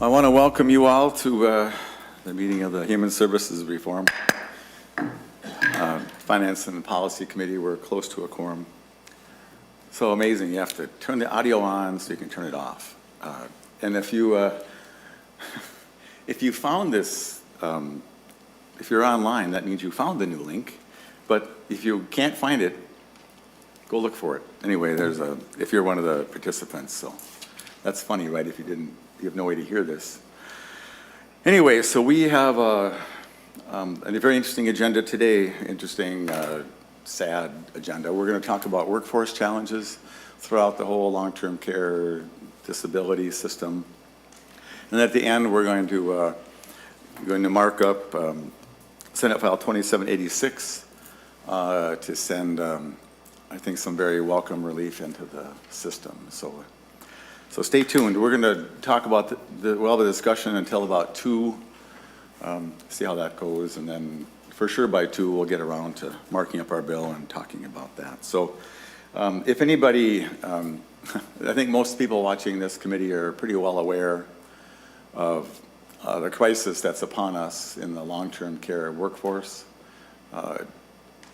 I want to welcome you all to the meeting of the Human Services Reform Finance and Policy Committee. We're close to a quorum. So amazing, you have to turn the audio on so you can turn it off. And if you found this, if you're online, that means you found the new link. But if you can't find it, go look for it. Anyway, if you're one of the participants, so that's funny, right? If you have no way to hear this. Anyway, so we have a very interesting agenda today, sad agenda. We're going to talk about workforce challenges throughout the whole long-term care disability system. And at the end, we're going to mark up Senate File 2786 to send, I think, some very welcome relief into the system. So stay tuned. We're going to talk about the discussion until about 2, see how that goes, and then for sure by 2 we'll get around to marking up our bill and talking about that. So if anybody, I think most people watching this committee are pretty well aware of the crisis that's upon us in the long-term care workforce.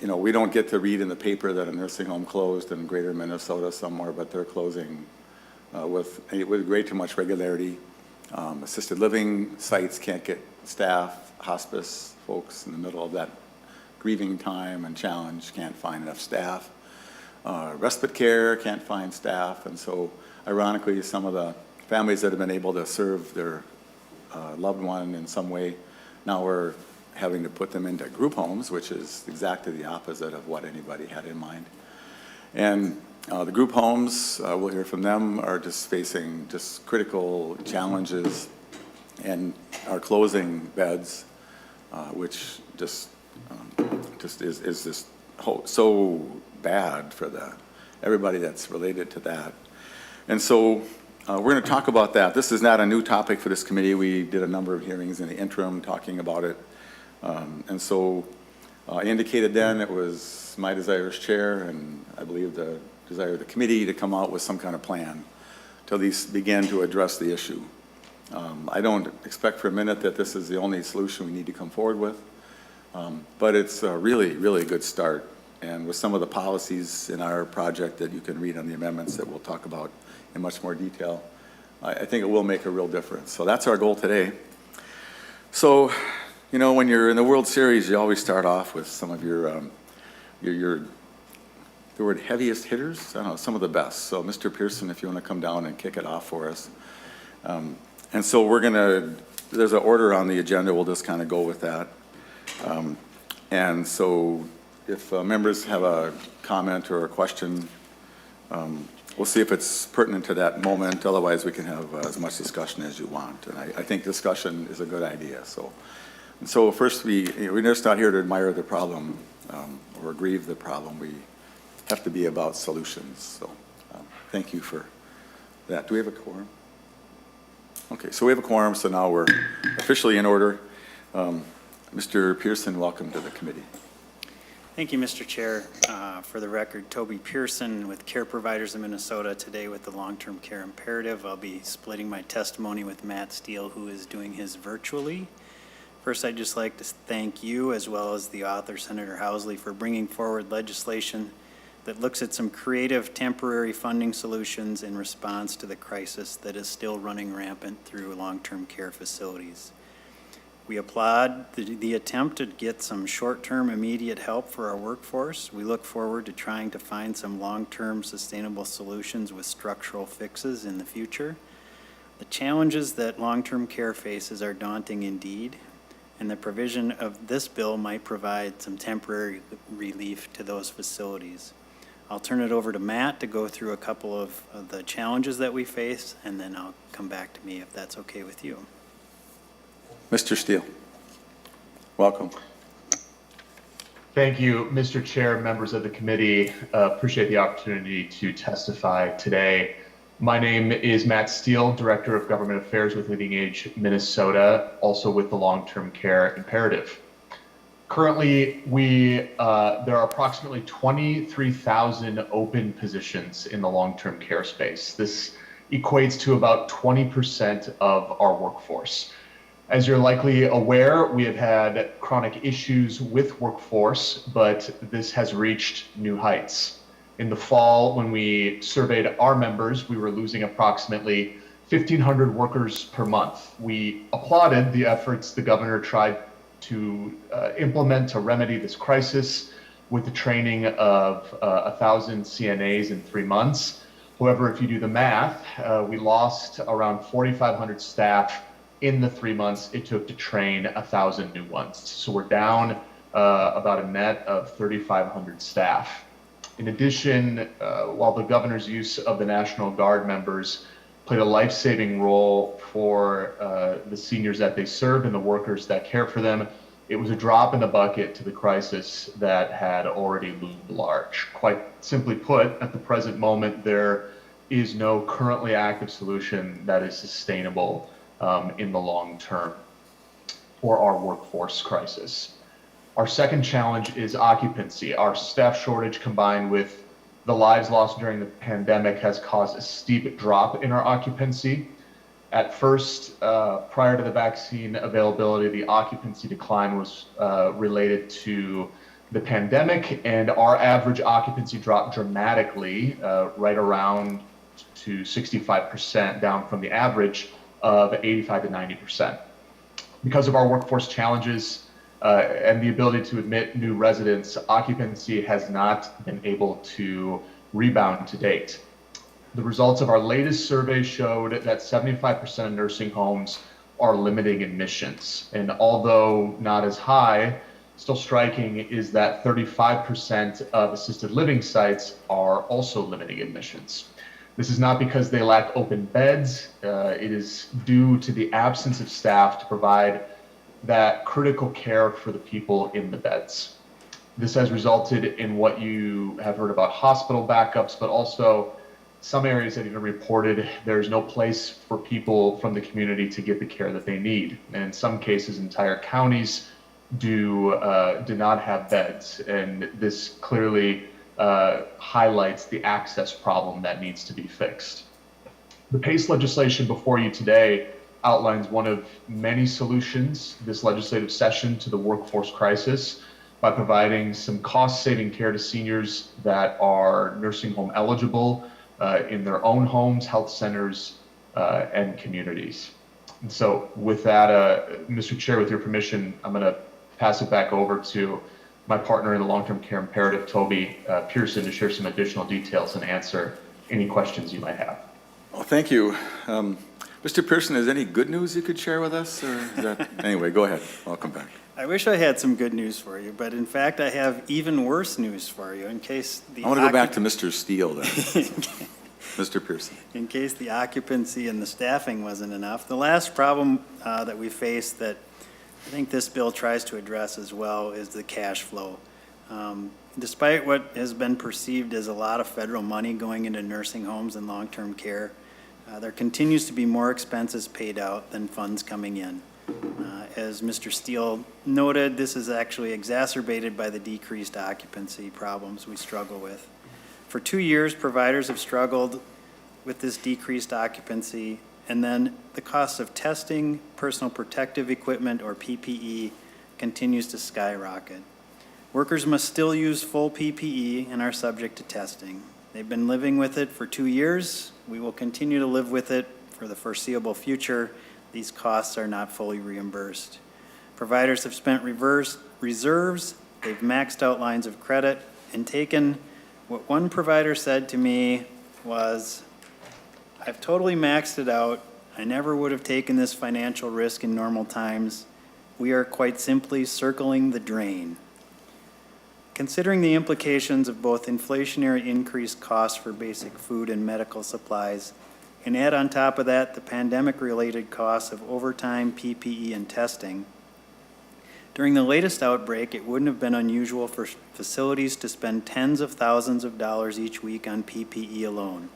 We don't get to read in the paper that a nursing home closed in greater Minnesota somewhere, but they're closing with way too much regularity. Assisted living sites can't get staff, hospice folks in the middle of that grieving time and challenge can't find enough staff. Respite care can't find staff, and so ironically some of the families that have been able to serve their loved one in some way, now we're having to put them into group homes, which is exactly the opposite of what anybody had in mind. And the group homes, we'll hear from them, are just facing just critical challenges and are closing beds, which just is just so bad for everybody that's related to that. And so we're going to talk about that. This is not a new topic for this committee. We did a number of hearings in the interim talking about it. And so I indicated then it was my desire as chair, and I believe the desire of the committee, to come out with some kind of plan to at least begin to address the issue. I don't expect for a minute that this is the only solution we need to come forward with, but it's a really, really good start. And with some of the policies in our project that you can read on the amendments that we'll talk about in much more detail, I think it will make a real difference. So that's our goal today. So, when you're in the World Series, you always start off with some of your the word heaviest hitters, I don't know, some of the best. So Mr. Pearson, if you want to come down and kick it off for us. And so there's an order on the agenda, we'll just kind of go with that. And so if members have a comment or a question, we'll see if it's pertinent to that moment. Otherwise, we can have as much discussion as you want. And I think discussion is a good idea. So first, we're just not here to admire the problem or grieve the problem. We have to be about solutions. So thank you for that. Do we have a quorum? Okay, so we have a quorum, so now we're officially in order. Mr. Pearson, welcome to the committee. Thank you, Mr. Chair. For the record, Toby Pearson with Care Providers of Minnesota, today with the Long-Term Care Imperative. I'll be splitting my testimony with Matt Steele, who is doing his virtually. First, I'd just like to thank you, as well as the author, Senator Housley, for bringing forward legislation that looks at some creative temporary funding solutions in response to the crisis that is still running rampant through long-term care facilities. We applaud the attempt to get some short-term immediate help for our workforce. We look forward to trying to find some long-term sustainable solutions with structural fixes in the future. The challenges that long-term care faces are daunting indeed, and the provision of this bill might provide some temporary relief to those facilities. I'll turn it over to Matt to go through a couple of the challenges that we face, and then I'll come back to me if that's okay with you. Mr. Steele, welcome. Thank you, Mr. Chair, members of the committee. Appreciate the opportunity to testify today. My name is Matt Steele, Director of Government Affairs with Leading Age Minnesota, also with the Long-Term Care Imperative. Currently, there are approximately 23,000 open positions in the long-term care space. This equates to about 20% of our workforce. As you're likely aware, we have had chronic issues with workforce, but this has reached new heights. In the fall, when we surveyed our members, we were losing approximately 1,500 workers per month. We applauded the efforts the governor tried to implement to remedy this crisis with the training of 1,000 CNAs in 3 months. However, if you do the math, we lost around 4,500 staff in the 3 months it took to train 1,000 new ones. So we're down about a net of 3,500 staff. In addition, while the governor's use of the National Guard members played a life-saving role for the seniors that they serve and the workers that care for them, it was a drop in the bucket to the crisis that had already loomed large. Quite simply put, at the present moment, there is no currently active solution that is sustainable in the long term for our workforce crisis. Our second challenge is occupancy. Our staff shortage combined with the lives lost during the pandemic has caused a steep drop in our occupancy. At first, prior to the vaccine availability, the occupancy decline was related to the pandemic, and our average occupancy dropped dramatically, right around to 65%, down from the average of 85 to 90%. Because of our workforce challenges and the ability to admit new residents, occupancy has not been able to rebound to date. The results of our latest survey showed that 75% of nursing homes are limiting admissions. And although not as high, still striking is that 35% of assisted living sites are also limiting admissions. This is not because they lack open beds. It is due to the absence of staff to provide that critical care for the people in the beds. This has resulted in what you have heard about hospital backups, but also some areas have even reported there's no place for people from the community to get the care that they need. And in some cases, entire counties do not have beds. And this clearly highlights the access problem that needs to be fixed. The PACE legislation before you today outlines one of many solutions this legislative session to the workforce crisis by providing some cost-saving care to seniors that are nursing home eligible in their own homes, health centers, and communities. And so with that, Mr. Chair, with your permission, I'm going to pass it back over to my partner in the long-term care imperative, Toby Pearson, to share some additional details and answer any questions you might have. Well, thank you. Mr. Pearson, is any good news you could share with us? Or is that... Anyway, go ahead. Welcome back. I wish I had some good news for you, but in fact, I have even worse news for you in case the... I want to go back to Mr. Steele then. Mr. Pearson. In case the occupancy and the staffing wasn't enough. The last problem that we face that I think this bill tries to address as well is the cash flow. Despite what has been perceived as a lot of federal money going into nursing homes and long-term care, there continues to be more expenses paid out than funds coming in. As Mr. Steele noted, this is actually exacerbated by the decreased occupancy problems we struggle with. For 2 years, providers have struggled with this decreased occupancy, and then the cost of testing, personal protective equipment, or PPE continues to skyrocket. Workers must still use full PPE and are subject to testing. They've been living with it for 2 years. We will continue to live with it for the foreseeable future. These costs are not fully reimbursed. Providers have spent reserves, they've maxed out lines of credit, and taken what one provider said to me was, "I've totally maxed it out. I never would have taken this financial risk in normal times. We are quite simply circling the drain." Considering the implications of both inflationary increased costs for basic food and medical supplies, and add on top of that the pandemic-related costs of overtime, PPE, and testing, during the latest outbreak, it wouldn't have been unusual for facilities to spend tens of thousands of dollars each week on PPE alone,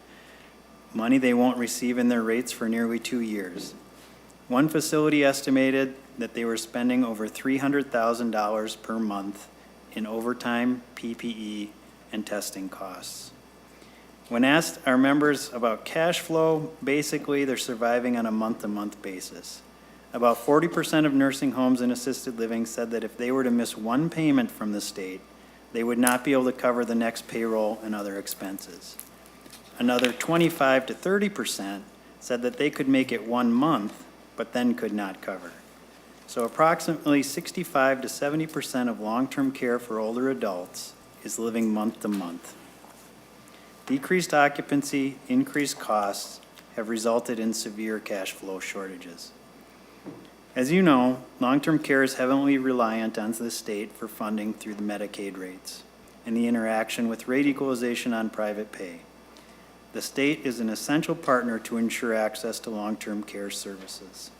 money they won't receive in their rates for nearly 2 years. One facility estimated that they were spending over $300,000 per month in overtime, PPE, and testing costs. When asked our members about cash flow, basically they're surviving on a month-to-month basis. About 40% of nursing homes and assisted living said that if they were to miss one payment from the state, they would not be able to cover the next payroll and other expenses. Another 25 to 30% said that they could make it 1 month, but then could not cover. So approximately 65 to 70% of long-term care for older adults is living month to month. Decreased occupancy, increased costs have resulted in severe cash flow shortages. As you know, long-term care is heavily reliant on the state for funding through the Medicaid rates and the interaction with rate equalization on private pay. The state is an essential partner to ensure access to long-term care services.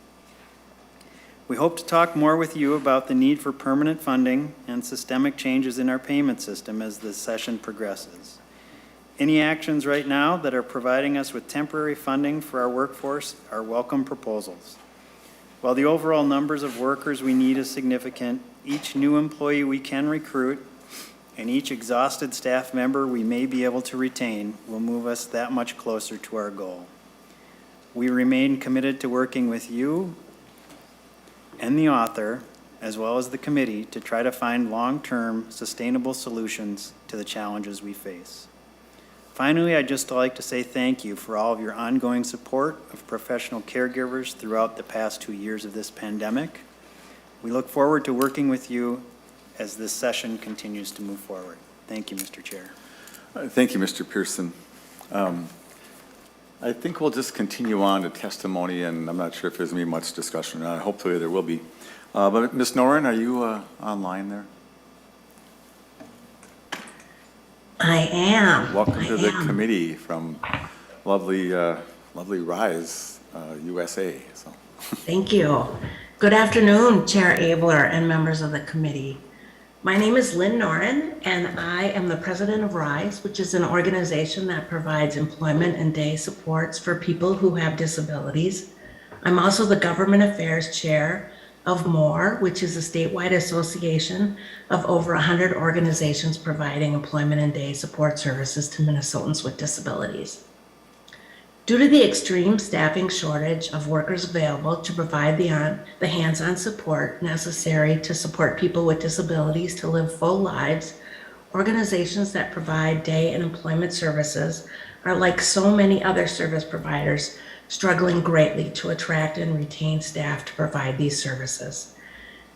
We hope to talk more with you about the need for permanent funding and systemic changes in our payment system as the session progresses. Any actions right now that are providing us with temporary funding for our workforce are welcome proposals. While the overall numbers of workers we need is significant, each new employee we can recruit and each exhausted staff member we may be able to retain will move us that much closer to our goal. We remain committed to working with you and the author, as well as the committee, to try to find long-term sustainable solutions to the challenges we face. Finally, I'd just like to say thank you for all of your ongoing support of professional caregivers throughout the past 2 years of this pandemic. We look forward to working with you as this session continues to move forward. Thank you, Mr. Chair. Thank you, Mr. Pearson. I think we'll just continue on to testimony, and I'm not sure if there's going to be much discussion or not. Hopefully there will be. But Ms. Noren, are you online there? I am. Welcome to the committee from lovely Rise, USA. So. Thank you. Good afternoon, Chair Abler and members of the committee. My name is Lynn Noren, and I am the president of RISE, which is an organization that provides employment and day supports for people who have disabilities. I'm also the government affairs chair of MORE, which is a statewide association of over 100 organizations providing employment and day support services to Minnesotans with disabilities. Due to the extreme staffing shortage of workers available to provide the hands-on support necessary to support people with disabilities to live full lives, organizations that provide day and employment services are, like so many other service providers, struggling greatly to attract and retain staff to provide these services.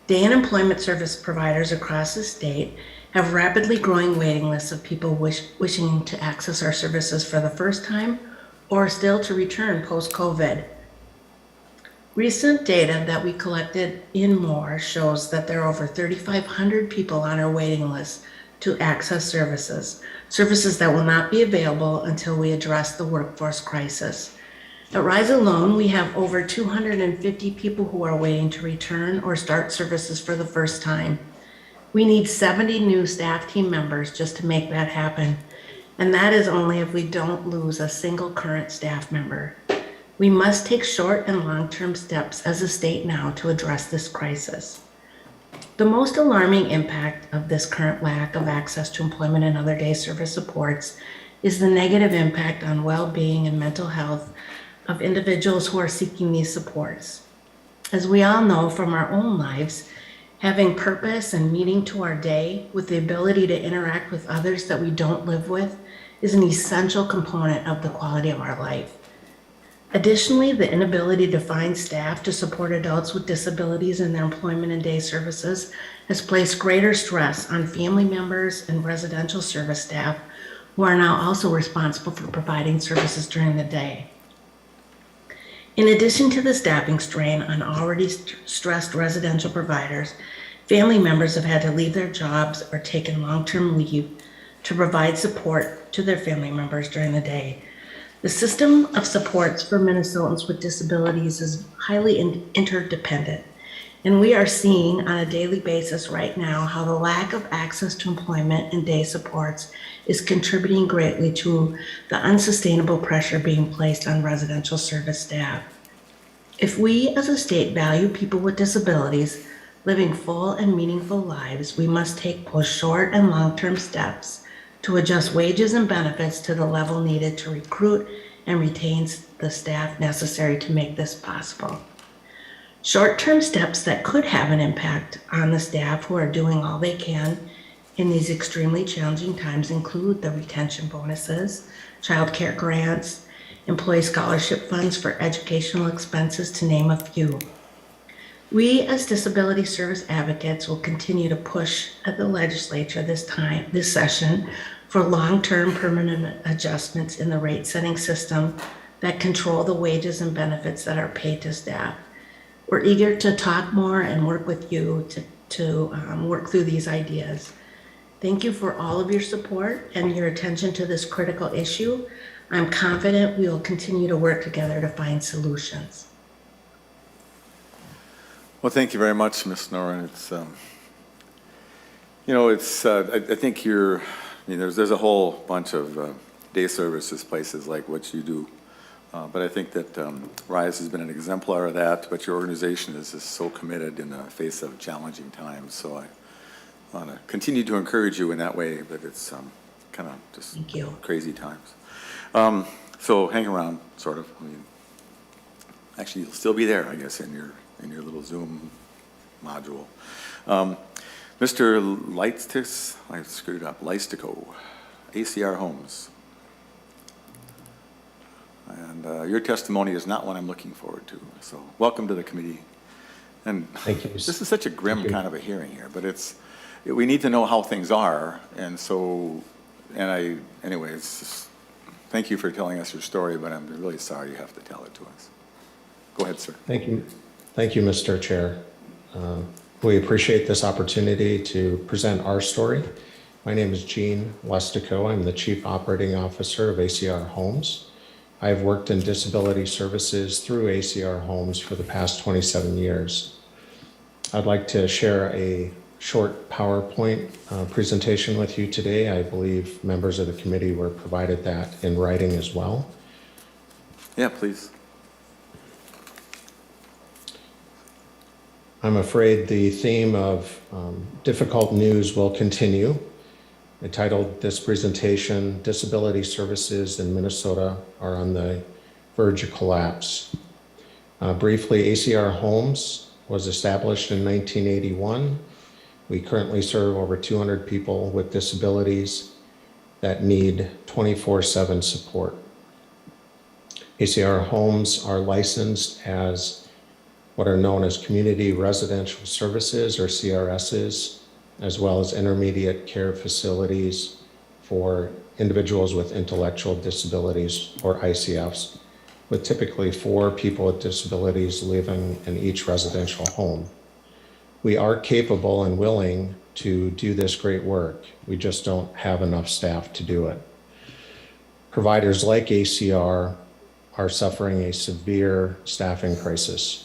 Day and employment service providers across the state have rapidly growing waiting lists of people wishing to access our services for the first time or still to return post-COVID. Recent data that we collected in MORE shows that there are over 3,500 people on our waiting list to access services that will not be available until we address the workforce crisis. At RISE alone, we have over 250 people who are waiting to return or start services for the first time. We need 70 new staff team members just to make that happen. And that is only if we don't lose a single current staff member. We must take short and long-term steps as a state now to address this crisis. The most alarming impact of this current lack of access to employment and other day service supports is the negative impact on well-being and mental health of individuals who are seeking these supports. As we all know from our own lives, having purpose and meaning to our day with the ability to interact with others that we don't live with is an essential component of the quality of our life. Additionally, the inability to find staff to support adults with disabilities in their employment and day services has placed greater stress on family members and residential service staff who are now also responsible for providing services during the day. In addition to the staffing strain on already stressed residential providers, family members have had to leave their jobs or taken long-term leave to provide support to their family members during the day. The system of supports for Minnesotans with disabilities is highly interdependent, and we are seeing on a daily basis right now how the lack of access to employment and day supports is contributing greatly to the unsustainable pressure being placed on residential service staff. If we as a state value people with disabilities living full and meaningful lives, we must take both short and long-term steps to adjust wages and benefits to the level needed to recruit and retain the staff necessary to make this possible. Short-term steps that could have an impact on the staff who are doing all they can in these extremely challenging times include the retention bonuses, child care grants, employee scholarship funds for educational expenses, to name a few. We, as disability service advocates, will continue to push at the legislature this session for long-term permanent adjustments in the rate-setting system that control the wages and benefits that are paid to staff. We're eager to talk more and work with you to work through these ideas. Thank you for all of your support and your attention to this critical issue. I'm confident we will continue to work together to find solutions. Well, thank you very much, Ms. Noren. It's, I think there's a whole bunch of day services places like what you do. But I think that RISE has been an exemplar of that, but your organization is just so committed in the face of challenging times. So I want to continue to encourage you in that way, but it's kind of just crazy times. So hang around, sort of. I mean, actually, you'll still be there, I guess, in your little Zoom module. Mr. Leistico, I screwed it up, Leistico, ACR Homes. And your testimony is not one I'm looking forward to. So welcome to the committee. And thank you. This is such a grim kind of a hearing here, but we need to know how things are. And so, anyway, it's just, thank you for telling us your story, but I'm really sorry you have to tell it to us. Go ahead, sir. Thank you. Thank you, Mr. Chair. We appreciate this opportunity to present our story. My name is Gene Leistico. I'm the Chief Operating Officer of ACR Homes. I've worked in disability services through ACR Homes for the past 27 years. I'd like to share a short PowerPoint presentation with you today. I believe members of the committee were provided that in writing as well. Yeah, please. I'm afraid the theme of difficult news will continue. I titled this presentation, Disability Services in Minnesota Are on the Verge of Collapse. Briefly, ACR Homes was established in 1981. We currently serve over 200 people with disabilities that need 24/7 support. ACR Homes are licensed as what are known as Community Residential Services, or CRSs, as well as intermediate care facilities for individuals with intellectual disabilities, or ICFs, with typically 4 people with disabilities living in each residential home. We are capable and willing to do this great work. We just don't have enough staff to do it. Providers like ACR are suffering a severe staffing crisis.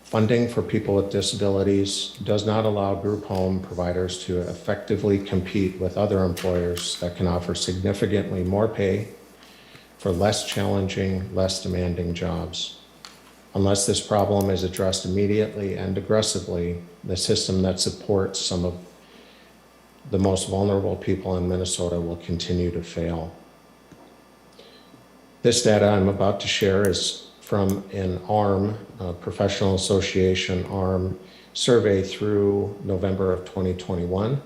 Funding for people with disabilities does not allow group home providers to effectively compete with other employers that can offer significantly more pay for less challenging, less demanding jobs. Unless this problem is addressed immediately and aggressively, the system that supports some of the most vulnerable people in Minnesota will continue to fail. This data I'm about to share is from an ARM, Professional Association ARM survey through November of 2021.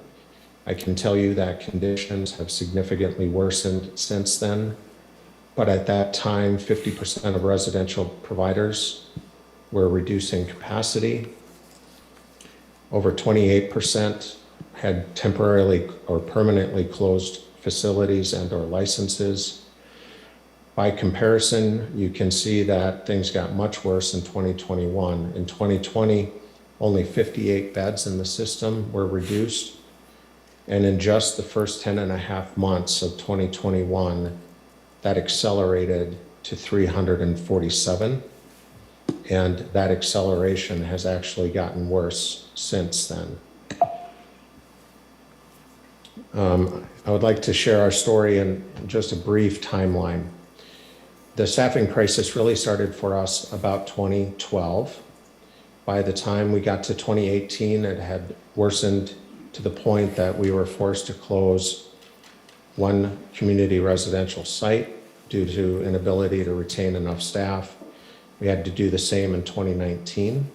I can tell you that conditions have significantly worsened since then, but at that time, 50% of residential providers were reducing capacity. Over 28% had temporarily or permanently closed facilities and/or licenses. By comparison, you can see that things got much worse in 2021. In 2020, only 58 beds in the system were reduced. And in just the first 10 and a half months of 2021, that accelerated to 347. And that acceleration has actually gotten worse since then. I would like to share our story in just a brief timeline. The staffing crisis really started for us about 2012. By the time we got to 2018, it had worsened to the point that we were forced to close one community residential site due to inability to retain enough staff. We had to do the same in 2019.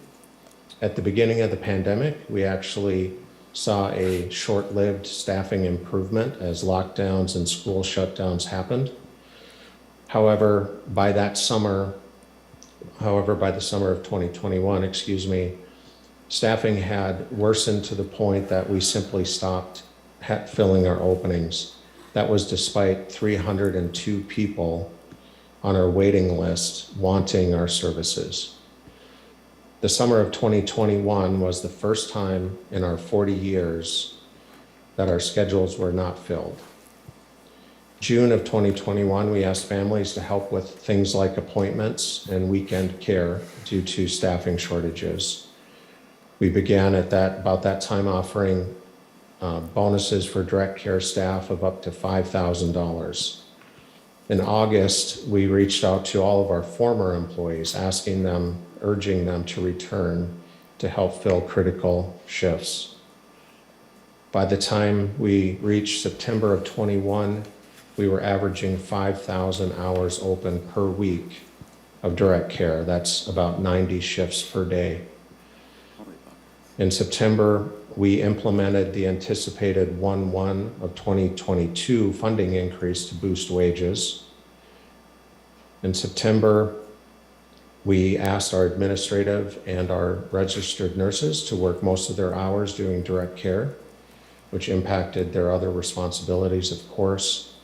At the beginning of the pandemic, we actually saw a short-lived staffing improvement as lockdowns and school shutdowns happened. However, by the summer of 2021, staffing had worsened to the point that we simply stopped filling our openings. That was despite 302 people on our waiting list wanting our services. The summer of 2021 was the first time in our 40 years that our schedules were not filled. June of 2021, we asked families to help with things like appointments and weekend care due to staffing shortages. We began at about that time offering bonuses for direct care staff of up to $5,000. In August, we reached out to all of our former employees, urging them to return to help fill critical shifts. By the time we reached September of 21, we were averaging 5,000 hours open per week of direct care. That's about 90 shifts per day. In September, we implemented the anticipated 1/1 of 2022 funding increase to boost wages. In September, we asked our administrative and our registered nurses to work most of their hours doing direct care, which impacted their other responsibilities, of course.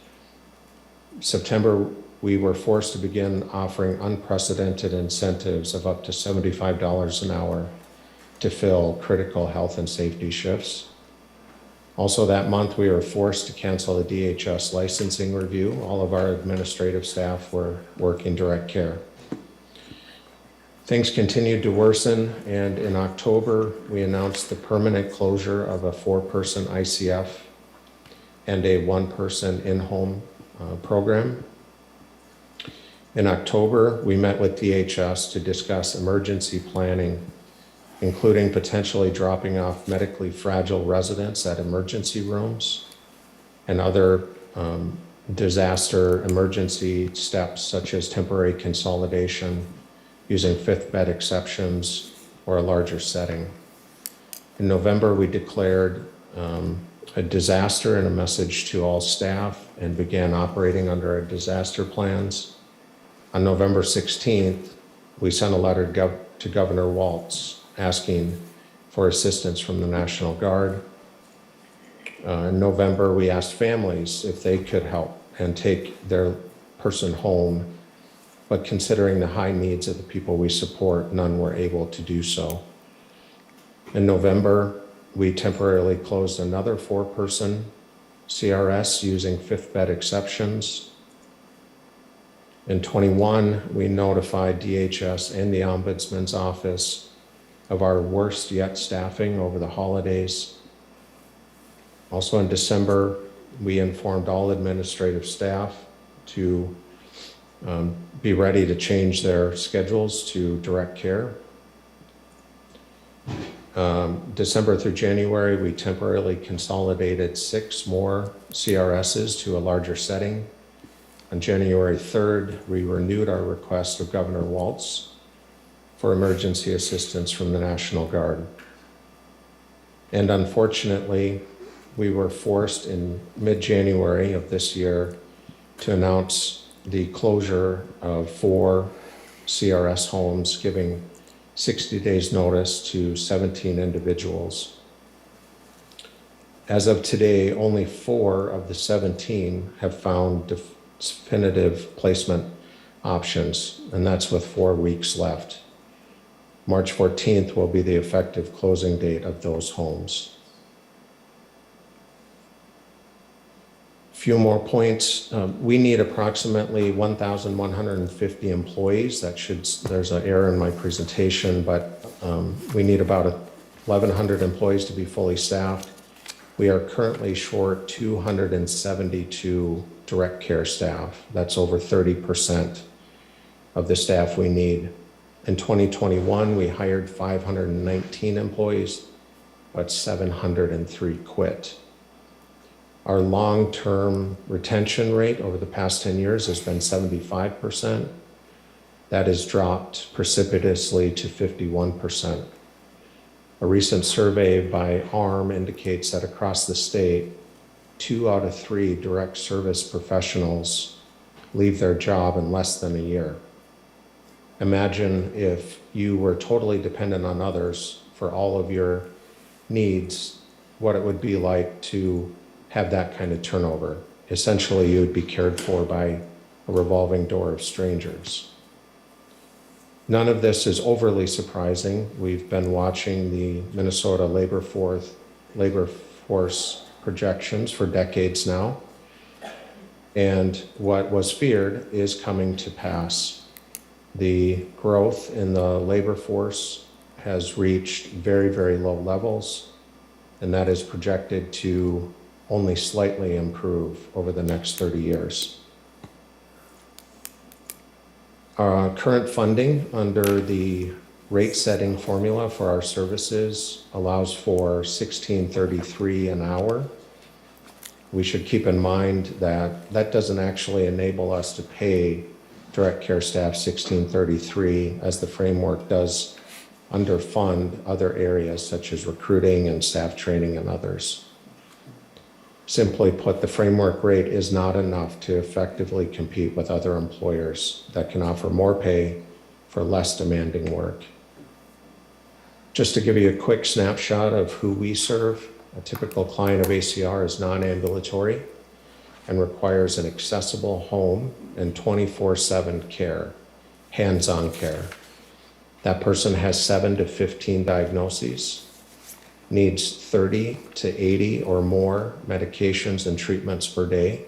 September, we were forced to begin offering unprecedented incentives of up to $75 an hour to fill critical health and safety shifts. Also that month, we were forced to cancel the DHS licensing review. All of our administrative staff were working direct care. Things continued to worsen, and in October, we announced the permanent closure of a 4-person ICF and a 1-person in-home program. In October, we met with DHS to discuss emergency planning, including potentially dropping off medically fragile residents at emergency rooms and other disaster emergency steps such as temporary consolidation, using 5th bed exceptions, or a larger setting. In November, we declared a disaster and a message to all staff and began operating under our disaster plans. On November 16th, we sent a letter to Governor Walz asking for assistance from the National Guard. In November, we asked families if they could help and take their person home, but considering the high needs of the people we support, none were able to do so. In November, we temporarily closed another 4-person CRS using 5th bed exceptions. In 21, we notified DHS and the Ombudsman's Office of our worst yet staffing over the holidays. Also in December, we informed all administrative staff to be ready to change their schedules to direct care. December through January, we temporarily consolidated 6 more CRSs to a larger setting. On January 3rd, we renewed our request of Governor Walz for emergency assistance from the National Guard. And unfortunately, we were forced in mid-January of this year to announce the closure of 4 CRS homes, giving 60 days notice to 17 individuals. As of today, only 4 of the 17 have found definitive placement options, and that's with 4 weeks left. March 14th will be the effective closing date of those homes. Few more points. We need approximately 1,150 employees. There's an error in my presentation, but we need about 1,100 employees to be fully staffed. We are currently short 272 direct care staff. That's over 30% of the staff we need. In 2021, we hired 519 employees, but 703 quit. Our long-term retention rate over the past 10 years has been 75%. That has dropped precipitously to 51%. A recent survey by ARM indicates that across the state, 2 out of 3 direct service professionals leave their job in less than a year. Imagine if you were totally dependent on others for all of your needs, what it would be like to have that kind of turnover. Essentially, you would be cared for by a revolving door of strangers. None of this is overly surprising. We've been watching the Minnesota labor force projections for decades now. And what was feared is coming to pass. The growth in the labor force has reached very, very low levels, and that is projected to only slightly improve over the next 30 years. Our current funding under the rate setting formula for our services allows for $16.33 an hour. We should keep in mind that that doesn't actually enable us to pay direct care staff $16.33, as the framework does underfund other areas such as recruiting and staff training and others. Simply put, the framework rate is not enough to effectively compete with other employers that can offer more pay for less demanding work. Just to give you a quick snapshot of who we serve, a typical client of ACR is non-ambulatory and requires an accessible home and 24/7 care, hands-on care. That person has 7 to 15 diagnoses, needs 30 to 80 or more medications and treatments per day,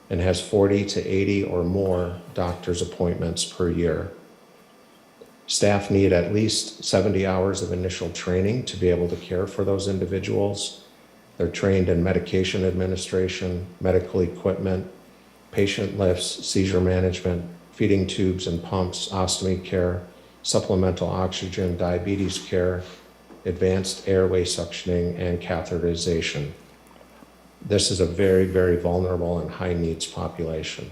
and has 40 to 80 or more doctor's appointments per year. Staff need at least 70 hours of initial training to be able to care for those individuals. They're trained in medication administration, medical equipment, patient lifts, seizure management, feeding tubes and pumps, ostomy care, supplemental oxygen, diabetes care, advanced airway suctioning, and catheterization. This is a very, very vulnerable and high needs population.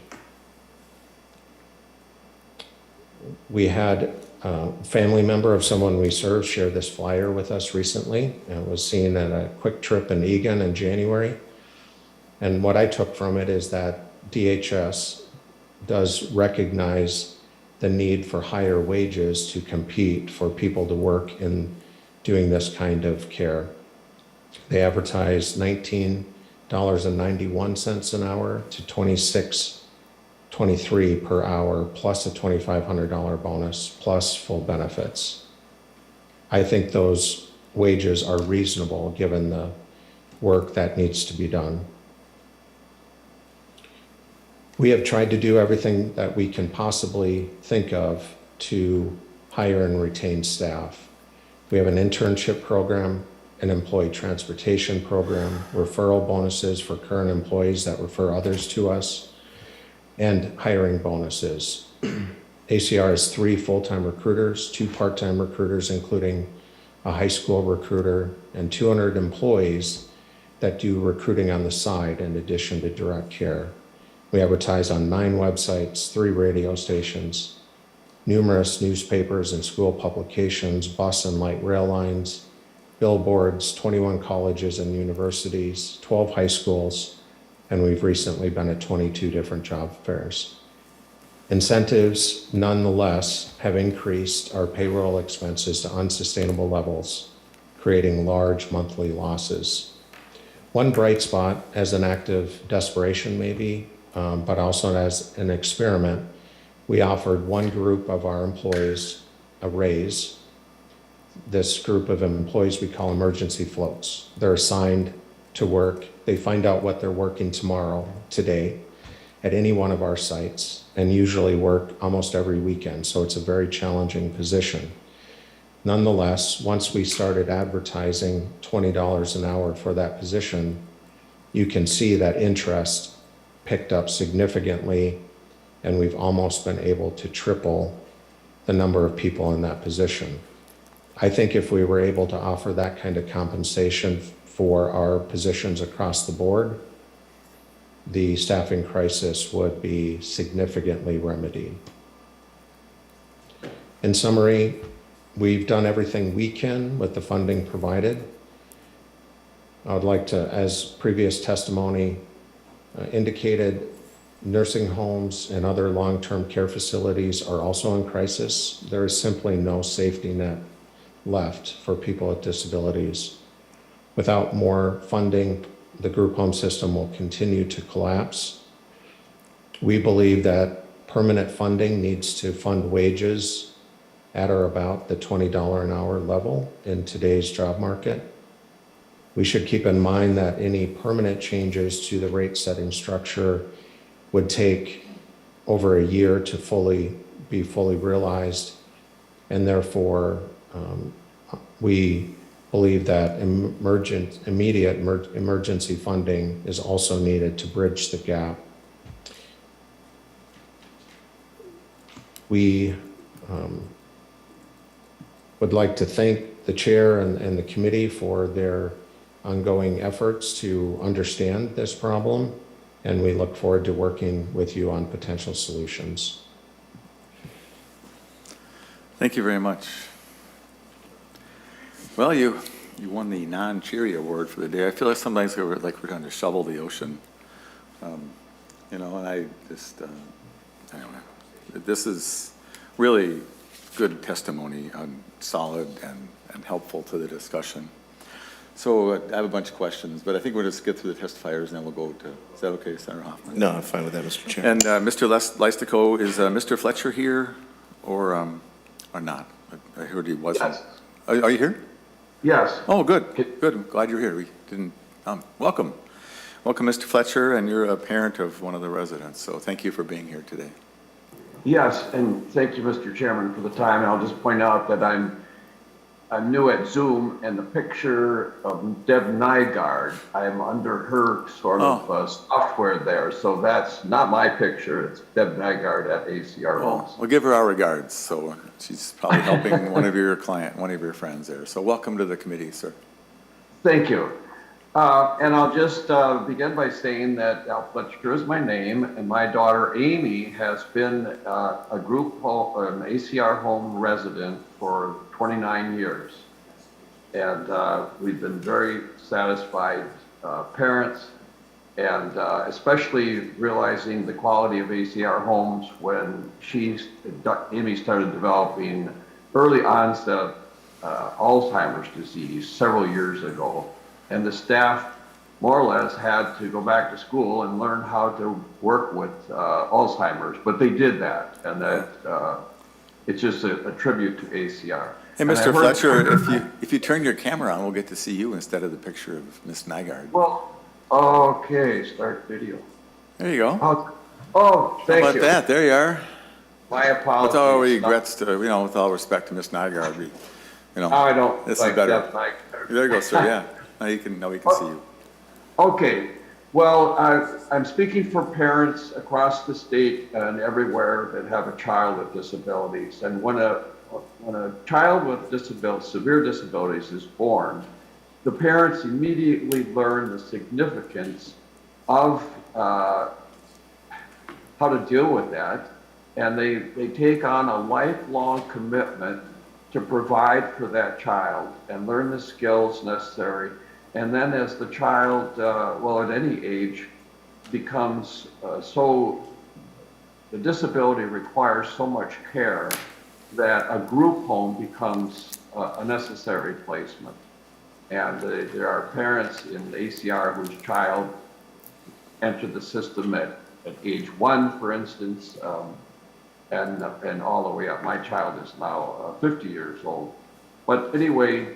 We had a family member of someone we serve share this flyer with us recently, and it was seen at a quick trip in Egan in January. And what I took from it is that DHS does recognize the need for higher wages to compete for people to work in doing this kind of care. They advertise $19.91 an hour to $26.23 per hour, plus a $2,500 bonus, plus full benefits. I think those wages are reasonable given the work that needs to be done. We have tried to do everything that we can possibly think of to hire and retain staff. We have an internship program, an employee transportation program, referral bonuses for current employees that refer others to us, and hiring bonuses. ACR has 3 full-time recruiters, 2 part-time recruiters, including a high school recruiter, and 200 employees that do recruiting on the side in addition to direct care. We advertise on 9 websites, 3 radio stations, numerous newspapers and school publications, bus and light rail lines, billboards, 21 colleges and universities, 12 high schools, and we've recently been at 22 different job fairs. Incentives, nonetheless, have increased our payroll expenses to unsustainable levels, creating large monthly losses. One bright spot, as an act of desperation maybe, but also as an experiment, we offered one group of our employees a raise. This group of employees we call emergency floats. They're assigned to work. They find out what they're working today, at any one of our sites, and usually work almost every weekend, so it's a very challenging position. Nonetheless, once we started advertising $20 an hour for that position, you can see that interest picked up significantly, and we've almost been able to triple the number of people in that position. I think if we were able to offer that kind of compensation for our positions across the board, the staffing crisis would be significantly remedied. In summary, we've done everything we can with the funding provided. I would like to, as previous testimony indicated, nursing homes and other long-term care facilities are also in crisis. There is simply no safety net left for people with disabilities. Without more funding, the group home system will continue to collapse. We believe that permanent funding needs to fund wages at or about the $20 an hour level in today's job market. We should keep in mind that any permanent changes to the rate setting structure would take over a year to be fully realized, and therefore we believe that immediate emergency funding is also needed to bridge the gap. We would like to thank the chair and the committee for their ongoing efforts to understand this problem, and we look forward to working with you on potential solutions. Thank you very much. Well, you won the non-cheery award for the day. I feel like sometimes we're trying to shovel the ocean. And I just, anyway, this is really good testimony, solid and helpful to the discussion. So I have a bunch of questions, but I think we'll just get through the testifiers and then we'll go to, is that okay, Senator Hoffman? No, I'm fine with that, Mr. Chair. And Mr. Leistico, is Mr. Fletcher here or not? I heard he wasn't. Yes. Are you here? Yes. Oh, good, good. I'm glad you're here. We didn't, welcome. Welcome, Mr. Fletcher, and you're a parent of one of the residents, so thank you for being here today. Yes, and thank you, Mr. Chairman, for the time. And I'll just point out that I'm new at Zoom, and the picture of Deb Nygaard, I'm under her sort of software there, so that's not my picture. It's Deb Nygaard at ACR Homes. We'll give her our regards. So she's probably helping one of your friends there. So welcome to the committee, sir. Thank you. And I'll just begin by saying that Al Fletcher is my name, and my daughter Amy has been a group home, an ACR home resident for 29 years. And we've been very satisfied parents, and especially realizing the quality of ACR homes when Amy started developing early onset Alzheimer's disease several years ago. And the staff more or less had to go back to school and learn how to work with Alzheimer's, but they did that, and that it's just a tribute to ACR. Hey, Mr. Fletcher, if you turn your camera on, we'll get to see you instead of the picture of Miss Nygaard. Well, okay, start video. There you go. Oh, thank you. How about that? There you are. My apologies. With all regrets to, with all respect to Miss Nygaard, I don't this like is better. Jeff Nygaard. There you go, sir. Yeah. Now we can see you. Okay. Well, I'm speaking for parents across the state and everywhere that have a child with disabilities. And when a child with severe disabilities is born, the parents immediately learn the significance of how to deal with that. And they take on a lifelong commitment to provide for that child and learn the skills necessary. And then as the child, at any age, becomes the disability requires so much care that a group home becomes a necessary placement. And there are parents in ACR whose child entered the system at age 1, for instance, and all the way up. My child is now 50 years old. But anyway,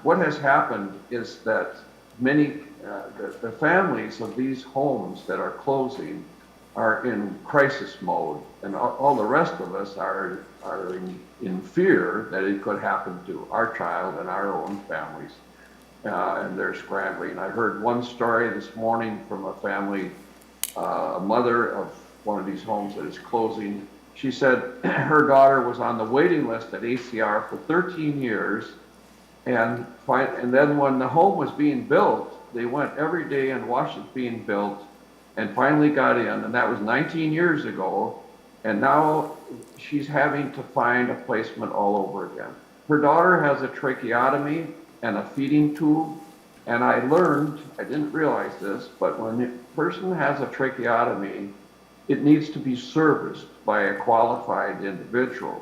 what has happened is that many, the families of these homes that are closing are in crisis mode, and all the rest of us are in fear that it could happen to our child and our own families, and they're scrambling. I heard one story this morning from a family, a mother of one of these homes that is closing. She said her daughter was on the waiting list at ACR for 13 years, and then when the home was being built, they went every day and watched it being built and finally got in, and that was 19 years ago. And now she's having to find a placement all over again. Her daughter has a tracheotomy and a feeding tube. And I learned, I didn't realize this, but when a person has a tracheotomy, it needs to be serviced by a qualified individual.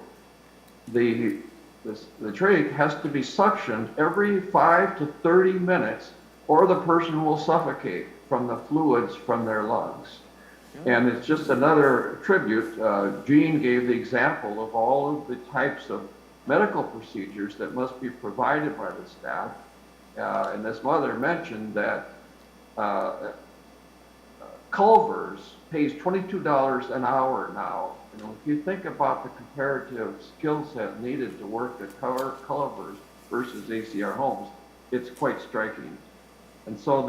The trach has to be suctioned every 5 to 30 minutes, or the person will suffocate from the fluids from their lungs. And it's just another tribute. Jean gave the example of all of the types of medical procedures that must be provided by the staff. And this mother mentioned that Culver's pays $22 an hour now. You know, if you think about the comparative skill set needed to work at Culver's versus ACR Homes, it's quite striking. And so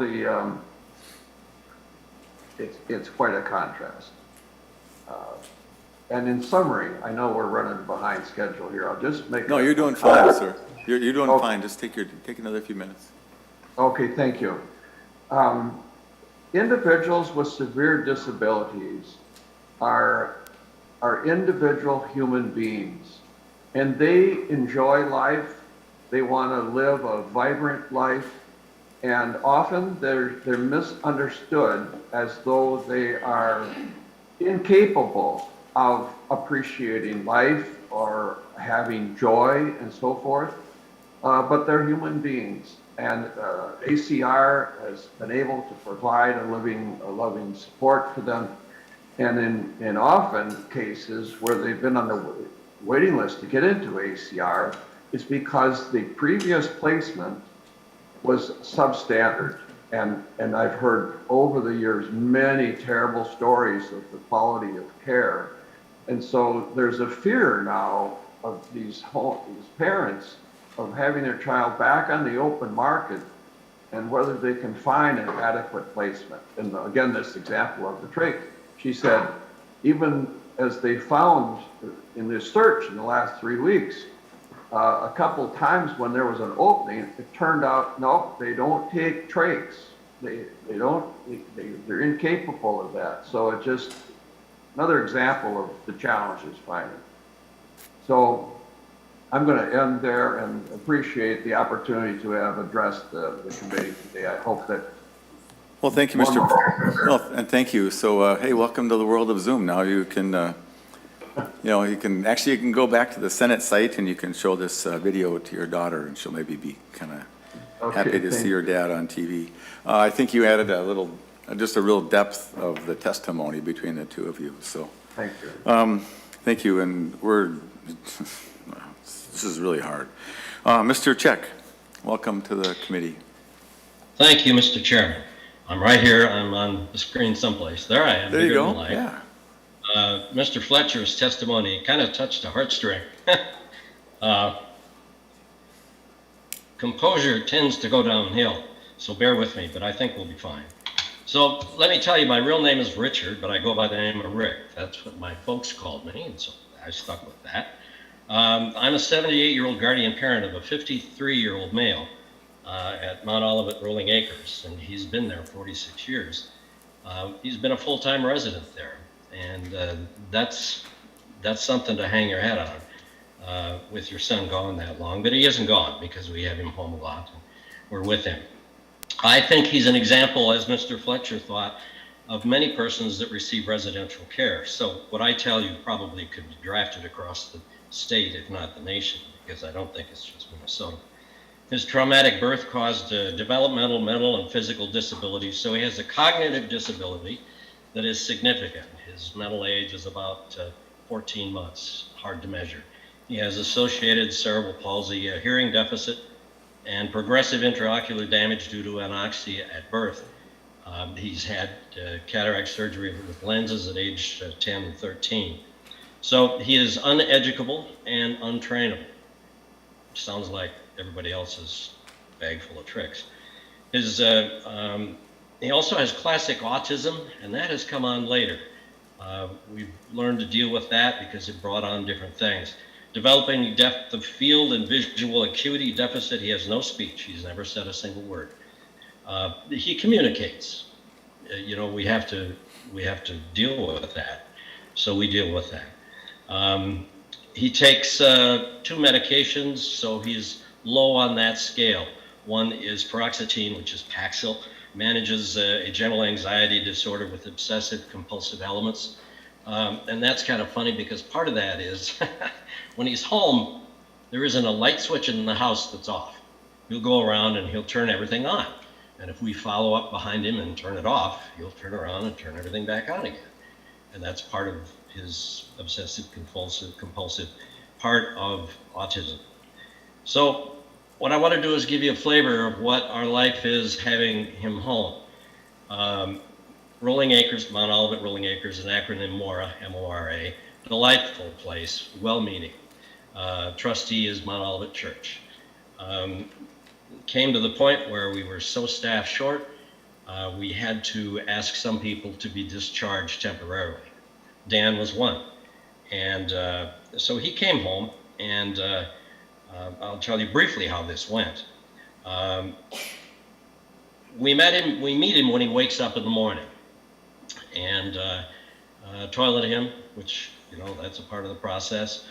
it's quite a contrast. And in summary, I know we're running behind schedule here. I'll just make. No, you're doing fine, sir. You're doing fine. Just take another few minutes. Okay, thank you. Individuals with severe disabilities are individual human beings, and they enjoy life. They want to live a vibrant life, and often they're misunderstood as though they are incapable of appreciating life or having joy and so forth, but they're human beings. And ACR has been able to provide a loving support to them. And in often cases where they've been on the waiting list to get into ACR, it's because the previous placement was substandard. And I've heard over the years many terrible stories of the quality of care. And so there's a fear now of these parents of having their child back on the open market and whether they can find an adequate placement. And again, this example of the trach, she said, even as they found in this search in the last 3 weeks, a couple times when there was an opening, it turned out, no, they don't take trachs. They're incapable of that. So it's just another example of the challenges finding. So I'm going to end there and appreciate the opportunity to have addressed the committee today. I hope that. Well, thank you, Mr. Well, and thank you. So, hey, welcome to the world of Zoom. Now you can, you can go back to the Senate site and you can show this video to your daughter, and she'll maybe be kind of happy to see her dad on TV. I think you added just a real depth of the testimony between the two of you. So, thank you. Thank you, and this is really hard. Mr. Check, welcome to the committee. Thank you, Mr. Chairman. I'm right here. I'm on the screen someplace. There I am. There you go. Yeah. Mr. Fletcher's testimony kind of touched a heartstring. Composure tends to go downhill, so bear with me, but I think we'll be fine. So let me tell you, my real name is Richard, but I go by the name of Rick. That's what my folks called me, and so I stuck with that. I'm a 78-year-old guardian parent of a 53-year-old male at Mount Olivet Rolling Acres, and he's been there 46 years. He's been a full-time resident there, and that's something to hang your hat on with your son gone that long. But he isn't gone because we have him home a lot, and we're with him. I think he's an example, as Mr. Fletcher thought, of many persons that receive residential care. So what I tell you probably could be drafted across the state, if not the nation, because I don't think it's just Minnesota. His traumatic birth caused developmental, mental, and physical disabilities, so he has a cognitive disability that is significant. His mental age is about 14 months, hard to measure. He has associated cerebral palsy, a hearing deficit, and progressive intraocular damage due to anoxia at birth. He's had cataract surgery with lenses at age 10 and 13. So he is uneducable and untrainable. Sounds like everybody else's bag full of tricks. He also has classic autism, and that has come on later. We've learned to deal with that because it brought on different things. Developing depth of field and visual acuity deficit. He has no speech. He's never said a single word. He communicates. We have to deal with that. So we deal with that. He takes 2 medications, so he's low on that scale. One is paroxetine, which is Paxil, manages a general anxiety disorder with obsessive compulsive elements. And that's kind of funny because part of that is when he's home, there isn't a light switch in the house that's off. He'll go around and he'll turn everything on. And if we follow up behind him and turn it off, he'll turn around and turn everything back on again. And that's part of his obsessive compulsive part of autism. So what I want to do is give you a flavor of what our life is having him home. Rolling Acres, Mount Olivet Rolling Acres, an acronym MORA, M-O-R-A, delightful place, well-meaning. Trustee is Mount Olivet Church. Came to the point where we were so staff short, we had to ask some people to be discharged temporarily. Dan was one. And so he came home, and I'll tell you briefly how this went. We meet him when he wakes up in the morning, and toilet him, which, that's a part of the process.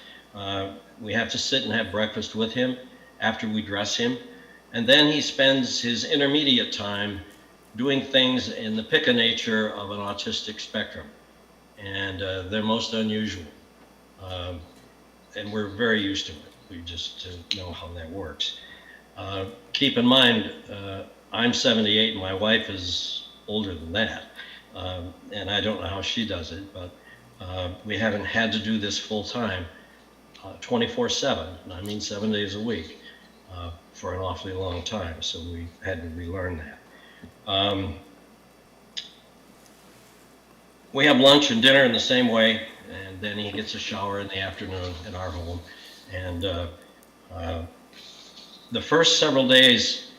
We have to sit and have breakfast with him after we dress him. And then he spends his intermediate time doing things in the pick of nature of an autistic spectrum. And they're most unusual. And we're very used to it. We just know how that works. Keep in mind, I'm 78 and my wife is older than that. And I don't know how she does it, but we haven't had to do this full time, 24/7, I mean 7 days a week, for an awfully long time. So we had to relearn that. We have lunch and dinner in the same way, and then he gets a shower in the afternoon in our home. And the first several days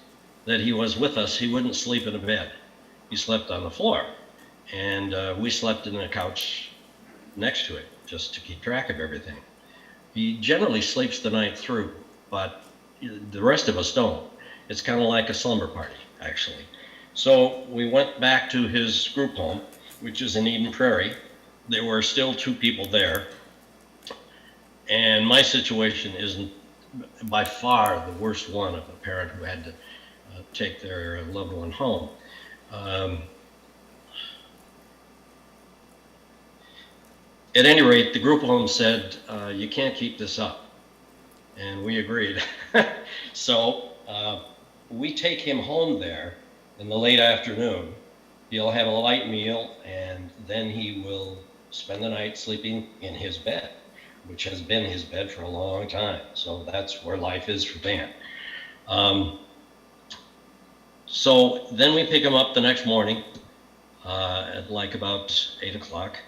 that he was with us, he wouldn't sleep in a bed. He slept on the floor. And we slept in a couch next to it, just to keep track of everything. He generally sleeps the night through, but the rest of us don't. It's kind of like a slumber party, actually. So we went back to his group home, which is in Eden Prairie. There were still 2 people there. And my situation isn't by far the worst one of a parent who had to take their loved one home. At any rate, the group home said, you can't keep this up. And we agreed. So we take him home there in the late afternoon. He'll have a light meal, and then he will spend the night sleeping in his bed, which has been his bed for a long time. So that's where life is for Dan. So then we pick him up the next morning at like about 8 o'clock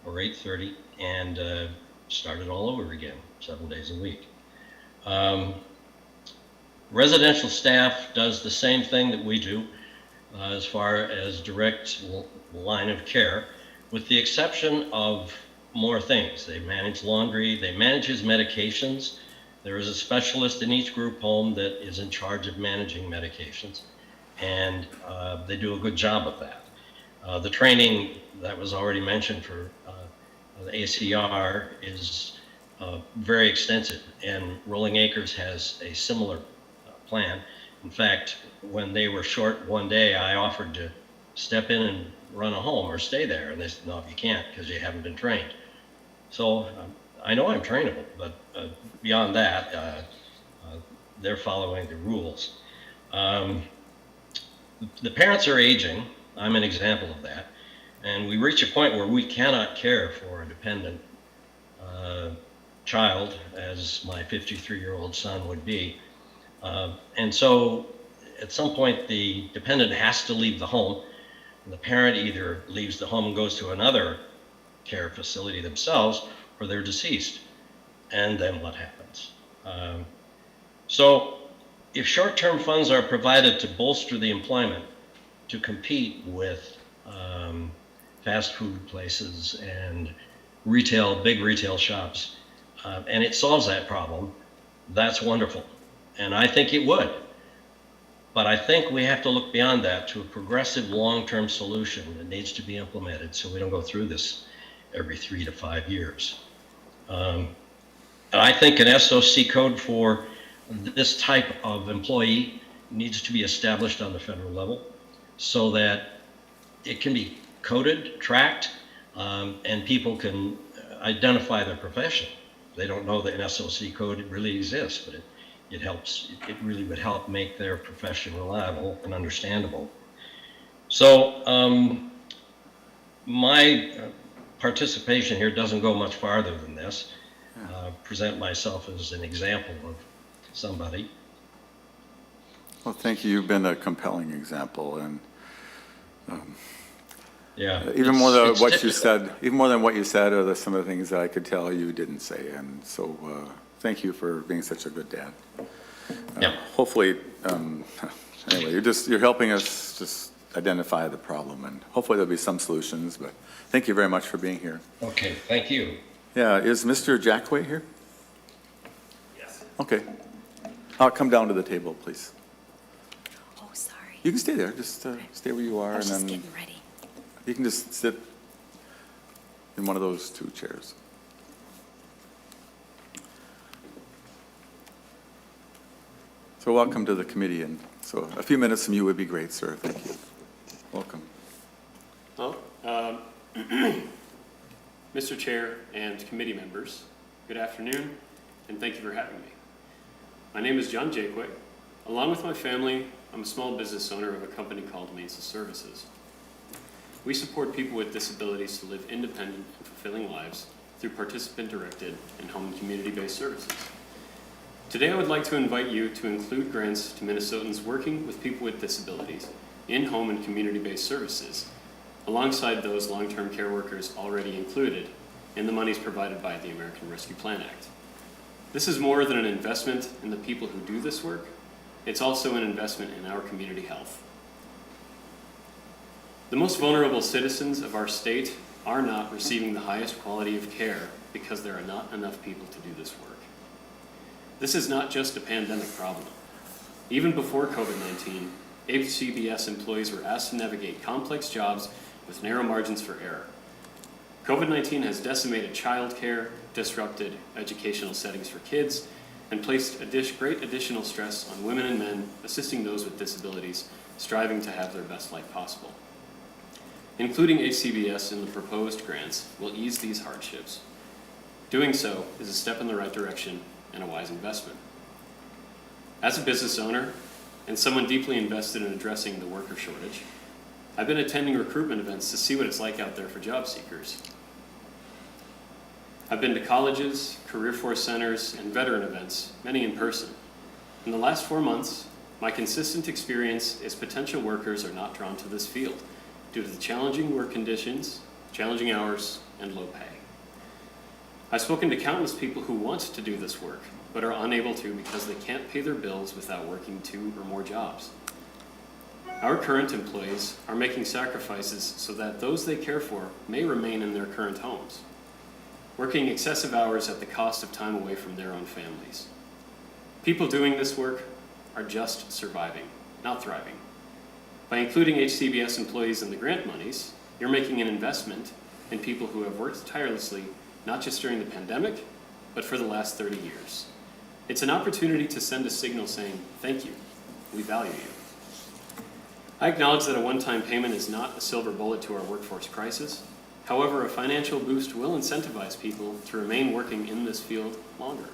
or 8:30 and start it all over again, 7 days a week. Residential staff does the same thing that we do as far as direct line of care, with the exception of more things. They manage laundry, they manage his medications. There is a specialist in each group home that is in charge of managing medications, and they do a good job of that. The training that was already mentioned for the ACR is very extensive, and Rolling Acres has a similar plan. In fact, when they were short one day, I offered to step in and run a home or stay there, and they said, no, you can't because you haven't been trained. So I know I'm trainable, but beyond that, they're following the rules. The parents are aging. I'm an example of that. And we reach a point where we cannot care for a dependent child, as my 53-year-old son would be. And so at some point, the dependent has to leave the home. The parent either leaves the home and goes to another care facility themselves, or they're deceased. And then what happens? So if short-term funds are provided to bolster the employment to compete with fast food places and big retail shops, and it solves that problem, that's wonderful. And I think it would. But I think we have to look beyond that to a progressive long-term solution that needs to be implemented so we don't go through this every 3 to 5 years. And I think an SOC code for this type of employee needs to be established on the federal level so that it can be coded, tracked, and people can identify their profession. They don't know that an SOC code really exists, but it helps. It really would help make their profession reliable and understandable. So my participation here doesn't go much farther than this. Present myself as an example of somebody. Well, thank you. You've been a compelling example, and Yeah. even more than it's what you difficult. said, even more than what you said, are some of the things that I could tell you didn't say. And so, thank you for being such a good dad. Yeah. Hopefully, anyway, you're helping us just identify the problem, and hopefully there'll be some solutions. But thank you very much for being here. Okay, thank you. Yeah, is Mr. Jackway here? Yes. Okay. Come down to the table, please. Oh, sorry. You can stay there. Just stay where you are, I was and just then getting ready. you can just sit in one of those 2 chairs. So welcome to the committee, and so a few minutes from you would be great, sir. Thank you. Welcome. Well, Mr. Chair and committee members, good afternoon, and thank you for having me. My name is John Jakeway. Along with my family, I'm a small business owner of a company called Mesa Services. We support people with disabilities to live independent and fulfilling lives through participant-directed and home and community-based services. Today, I would like to invite you to include grants to Minnesotans working with people with disabilities in home and community-based services, alongside those long-term care workers already included in the monies provided by the American Rescue Plan Act. This is more than an investment in the people who do this work. It's also an investment in our community health. The most vulnerable citizens of our state are not receiving the highest quality of care because there are not enough people to do this work. This is not just a pandemic problem. Even before COVID-19, HCBS employees were asked to navigate complex jobs with narrow margins for error. COVID-19 has decimated childcare, disrupted educational settings for kids, and placed great additional stress on women and men assisting those with disabilities striving to have their best life possible. Including HCBS in the proposed grants will ease these hardships. Doing so is a step in the right direction and a wise investment. As a business owner and someone deeply invested in addressing the worker shortage, I've been attending recruitment events to see what it's like out there for job seekers. I've been to colleges, career force centers, and veteran events, many in person. In the last 4 months, my consistent experience is potential workers are not drawn to this field due to the challenging work conditions, challenging hours, and low pay. I've spoken to countless people who want to do this work, but are unable to because they can't pay their bills without working 2 or more jobs. Our current employees are making sacrifices so that those they care for may remain in their current homes, working excessive hours at the cost of time away from their own families. People doing this work are just surviving, not thriving. By including HCBS employees in the grant monies, you're making an investment in people who have worked tirelessly, not just during the pandemic, but for the last 30 years. It's an opportunity to send a signal saying, thank you, we value you. I acknowledge that a one-time payment is not a silver bullet to our workforce crisis. However, a financial boost will incentivize people to remain working in this field longer.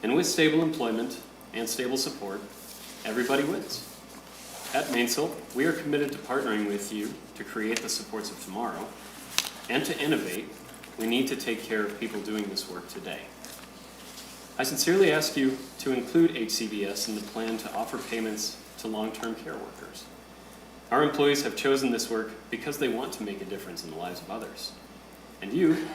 And with stable employment and stable support, everybody wins. At Mainsail, we are committed to partnering with you to create the supports of tomorrow, and to innovate, we need to take care of people doing this work today. I sincerely ask you to include HCBS in the plan to offer payments to long-term care workers. Our employees have chosen this work because they want to make a difference in the lives of others. And you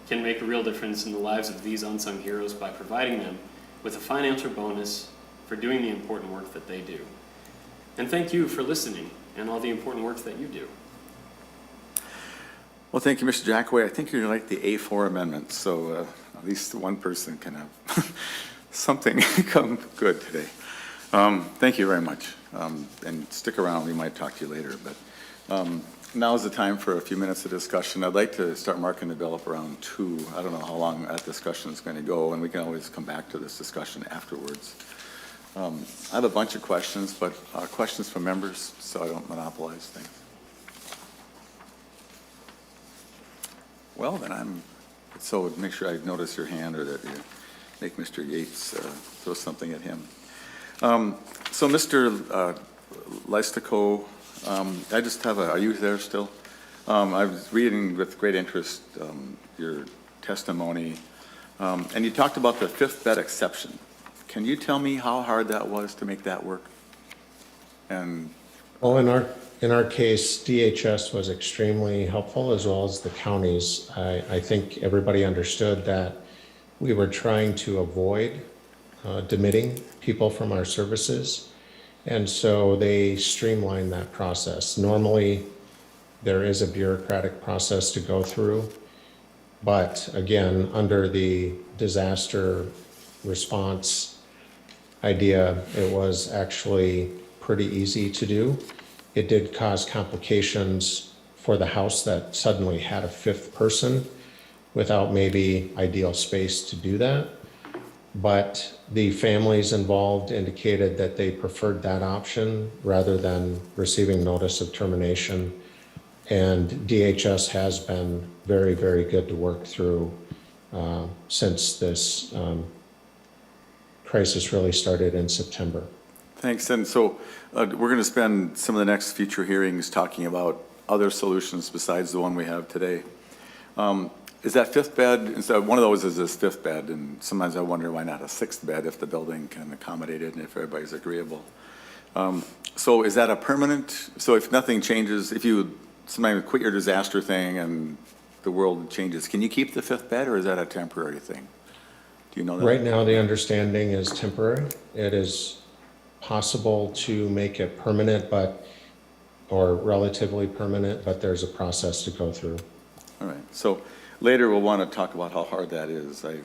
can make a real difference in the lives of these unsung heroes by providing them with a financial bonus for doing the important work that they do. And thank you for listening and all the important work that you do. Well, thank you, Mr. Jackway. I think you're like the A4 amendment, so at least one person can have something come good today. Thank you very much. And stick around, we might talk to you later, but now is the time for a few minutes of discussion. I'd like to start marking the bell up around 2. I don't know how long that discussion is going to go, and we can always come back to this discussion afterwards. I have a bunch of questions, but questions from members, so I don't monopolize things. Well, then so make sure I notice your hand, or that you make Mr. Yates throw something at him. So Mr. Leistico, I just have are you there still? I was reading with great interest your testimony, and you talked about the 5th bed exception. Can you tell me how hard that was to make that work? And Well, in our case, DHS was extremely helpful, as well as the counties. I think everybody understood that we were trying to avoid demitting people from our services, and so they streamlined that process. Normally, there is a bureaucratic process to go through, but again, under the disaster response idea, it was actually pretty easy to do. It did cause complications for the house that suddenly had a 5th person without maybe ideal space to do that. But the families involved indicated that they preferred that option rather than receiving notice of termination. And DHS has been very, very good to work through since this crisis really started in September. thanks. And so we're going to spend some of the next future hearings talking about other solutions besides the one we have today. Is that 5th bed, and so one of those is this 5th bed, and sometimes I wonder why not a 6th bed if the building can accommodate it and if everybody's agreeable. So is that a permanent, so if nothing changes, if you sometimes quit your disaster thing and the world changes, can you keep the 5th bed, or is that a temporary thing? Do you know that? Right now, the understanding is temporary. It is possible to make it permanent, or relatively permanent, but there's a process to go through. All right, so later we'll want to talk about how hard that is. I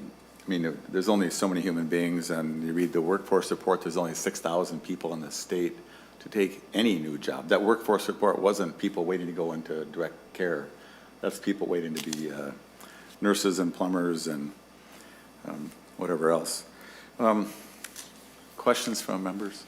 mean, there's only so many human beings, and you read the workforce report, there's only 6,000 people in the state to take any new job. That workforce report wasn't people waiting to go into direct care. That's people waiting to be nurses and plumbers and whatever else. Questions from members?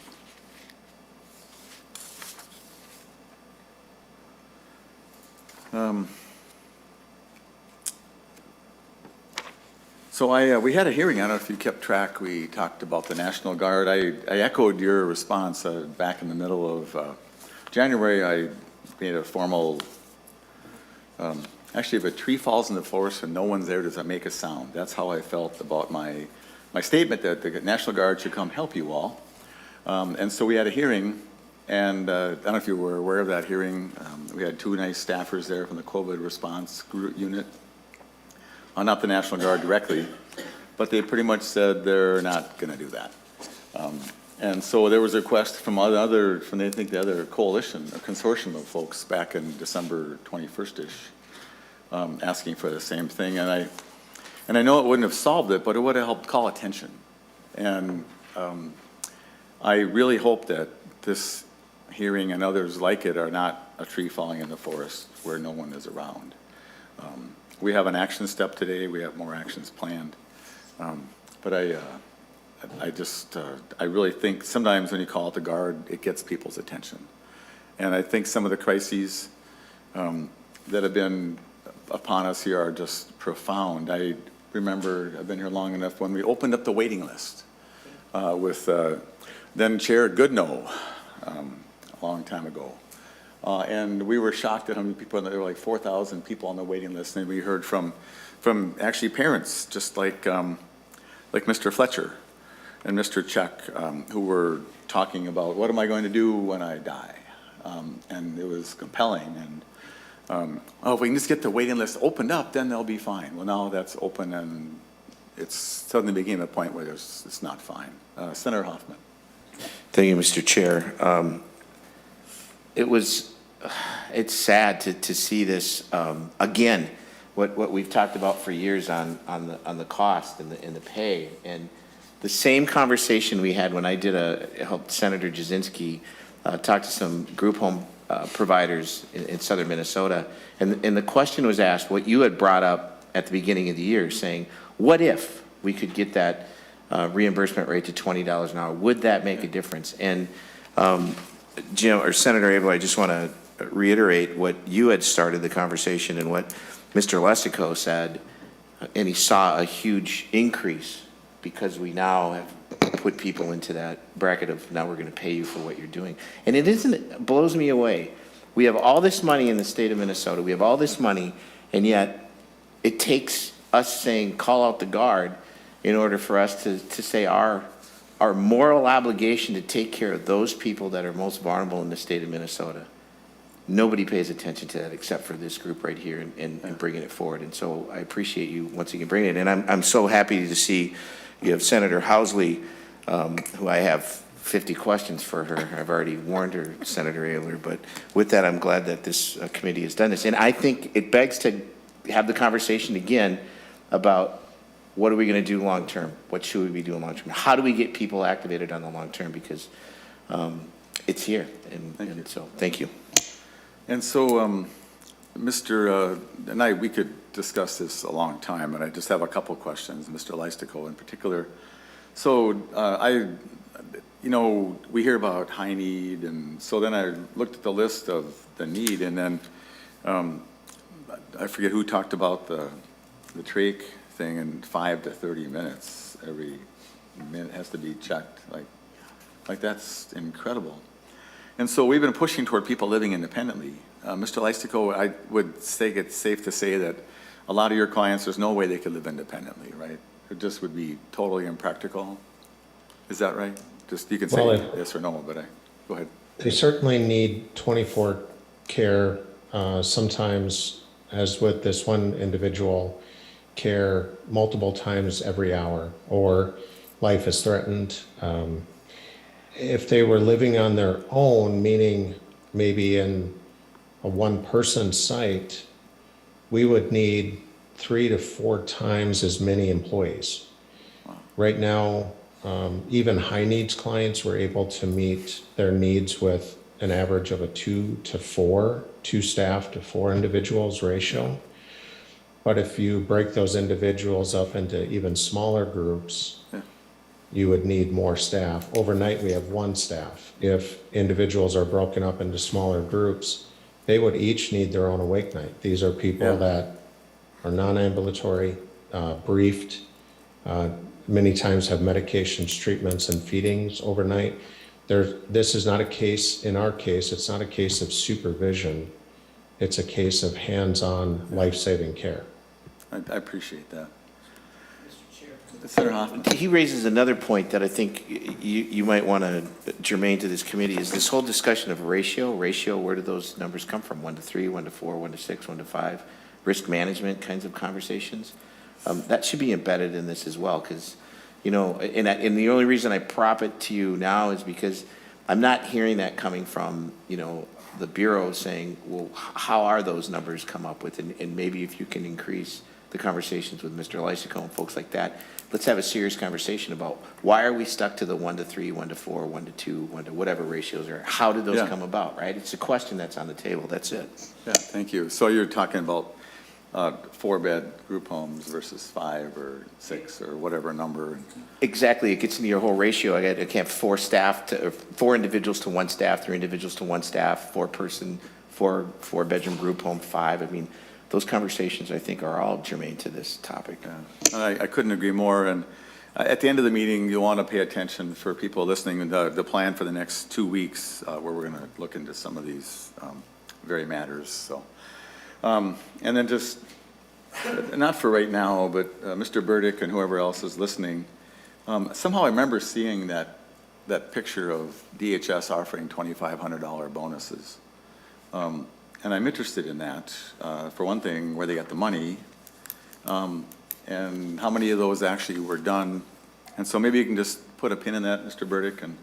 So we had a hearing. I don't know if you kept track. We talked about the National Guard. I echoed your response back in the middle of January. I made a formal, actually, if a tree falls in the forest and no one's there, does it make a sound? That's how I felt about my statement that the National Guard should come help you all. And so we had a hearing, and I don't know if you were aware of that hearing. We had 2 nice staffers there from the COVID response unit. Not the National Guard directly, but they pretty much said they're not going to do that. And so there was a request from I think the other coalition, a consortium of folks back in December 21st-ish, asking for the same thing. And I know it wouldn't have solved it, but it would have helped call attention. And I really hope that this hearing and others like it are not a tree falling in the forest where no one is around. We have an action step today. We have more actions planned. But I really think sometimes when you call it the Guard, it gets people's attention. And I think some of the crises that have been upon us here are just profound. I remember, I've been here long enough, when we opened up the waiting list with then Chair Goodnow a long time ago. And we were shocked at how many people, there were like 4,000 people on the waiting list, and we heard from actually parents, just like Mr. Fletcher and Mr. Chuck, who were talking about, what am I going to do when I die? And it was compelling. And if we can just get the waiting list opened up, then they'll be fine. Well, now that's open, and it's suddenly became a point where it's not fine. Senator Hoffman. Thank you, Mr. Chair. It's sad to see this again. What we've talked about for years on the cost and the pay, and the same conversation we had when I helped Senator Jasinski talk to some group home providers in southern Minnesota. And the question was asked, what you had brought up at the beginning of the year, saying, what if we could get that reimbursement rate to $20 an hour? Would that make a difference? And Jim, or Senator Abel, I just want to reiterate what you had started the conversation and what Mr. Lesico said, and he saw a huge increase because we now have put people into that bracket of now we're going to pay you for what you're doing. And it blows me away. We have all this money in the state of Minnesota. We have all this money, and yet it takes us saying call out the guard in order for us to say our moral obligation to take care of those people that are most vulnerable in the state of Minnesota. Nobody pays attention to that except for this group right here and bringing it forward. And so I appreciate you once again bringing it. And I'm so happy to see you have Senator Housley, who I have 50 questions for her. I've already warned her, Senator Ayler. But with that, I'm glad that this committee has done this. And I think it begs to have the conversation again about what are we going to do long term? What should we be doing long term? How do we get people activated on the long term? Because it's here. And so thank you. And so, Mr. and we could discuss this a long time, and I just have a couple questions, Mr. Leistico in particular. So, we hear about high need, and so then I looked at the list of the need, and then I forget who talked about the trach thing, and 5 to 30 minutes every minute has to be checked. Like that's incredible. And so we've been pushing toward people living independently. Mr. Leistico, I would say it's safe to say that a lot of your clients, there's no way they could live independently, right? It just would be totally impractical. Is that right? Just you can say yes or no, but go ahead. They certainly need 24 care, sometimes, as with this one individual, care multiple times every hour, or life is threatened. If they were living on their own, meaning maybe in a one-person site, we would need 3 to 4 times as many employees. Right now, even high needs clients were able to meet their needs with an average of a 2 staff to 4 individuals ratio. But if you break those individuals up into even smaller groups, you would need more staff. Overnight, we have 1 staff. If individuals are broken up into smaller groups, they would each need their own awake night. These are people that are non-ambulatory, briefed, many times have medications, treatments, and feedings overnight. This is not a case, in our case, it's not a case of supervision. It's a case of hands-on life-saving care. I appreciate that. Senator Hoffman. He raises another point that I think you might want to germane to this committee is this whole discussion of ratio, where do those numbers come from? 1 to 3, 1 to 4, 1 to 6, 1 to 5, risk management kinds of conversations. That should be embedded in this as well, because, and the only reason I prop it to you now is because I'm not hearing that coming from, the Bureau saying, well, how are those numbers come up with? And maybe if you can increase the conversations with Mr. Lysico and folks like that, let's have a serious conversation about why are we stuck to the 1 to 3, 1 to 4, 1 to 2, 1 to whatever ratios are. How did those come about, right? It's a question that's on the table. That's it. Yeah, thank you. So you're talking about 4-bed group homes versus 5 or 6 or whatever number. Exactly. It gets into your whole ratio. I can't 4 individuals to 1 staff, 3 individuals to 1 staff, 4-person, 4-bedroom group home, 5. I mean, those conversations, I think, are all germane to this topic. Yeah. I couldn't agree more. And at the end of the meeting, you'll want to pay attention for people listening to the plan for the next 2 weeks, where we're going to look into some of these very matters. So, and then just, not for right now, but Mr. Burdick and whoever else is listening, somehow I remember seeing that picture of DHS offering $2,500 bonuses. And I'm interested in that, for one thing, where they got the money, and how many of those actually were done. And so maybe you can just put a pin in that, Mr. Burdick, and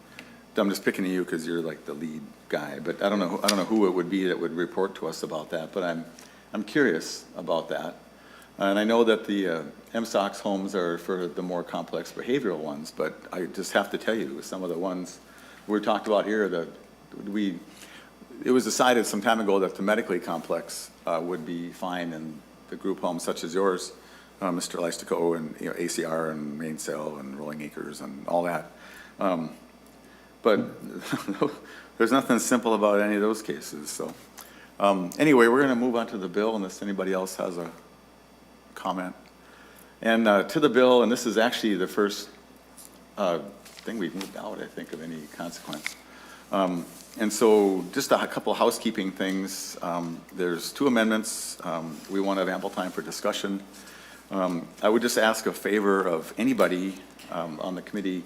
I'm just picking at you because you're like the lead guy, but I don't know who it would be that would report to us about that, but I'm curious about that. And I know that the MSOX homes are for the more complex behavioral ones, but I just have to tell you, some of the ones we talked about here, that it was decided some time ago that the medically complex would be fine in the group homes such as yours, Mr. Lystico, and ACR and Mainsail and Rolling Acres and all that. But there's nothing simple about any of those cases. So anyway, we're going to move on to the bill unless anybody else has a comment. And to the bill, and this is actually the first thing we've moved out, I think, of any consequence. And so just a couple housekeeping things. There's 2 amendments. We want to have ample time for discussion. I would just ask a favor of anybody on the committee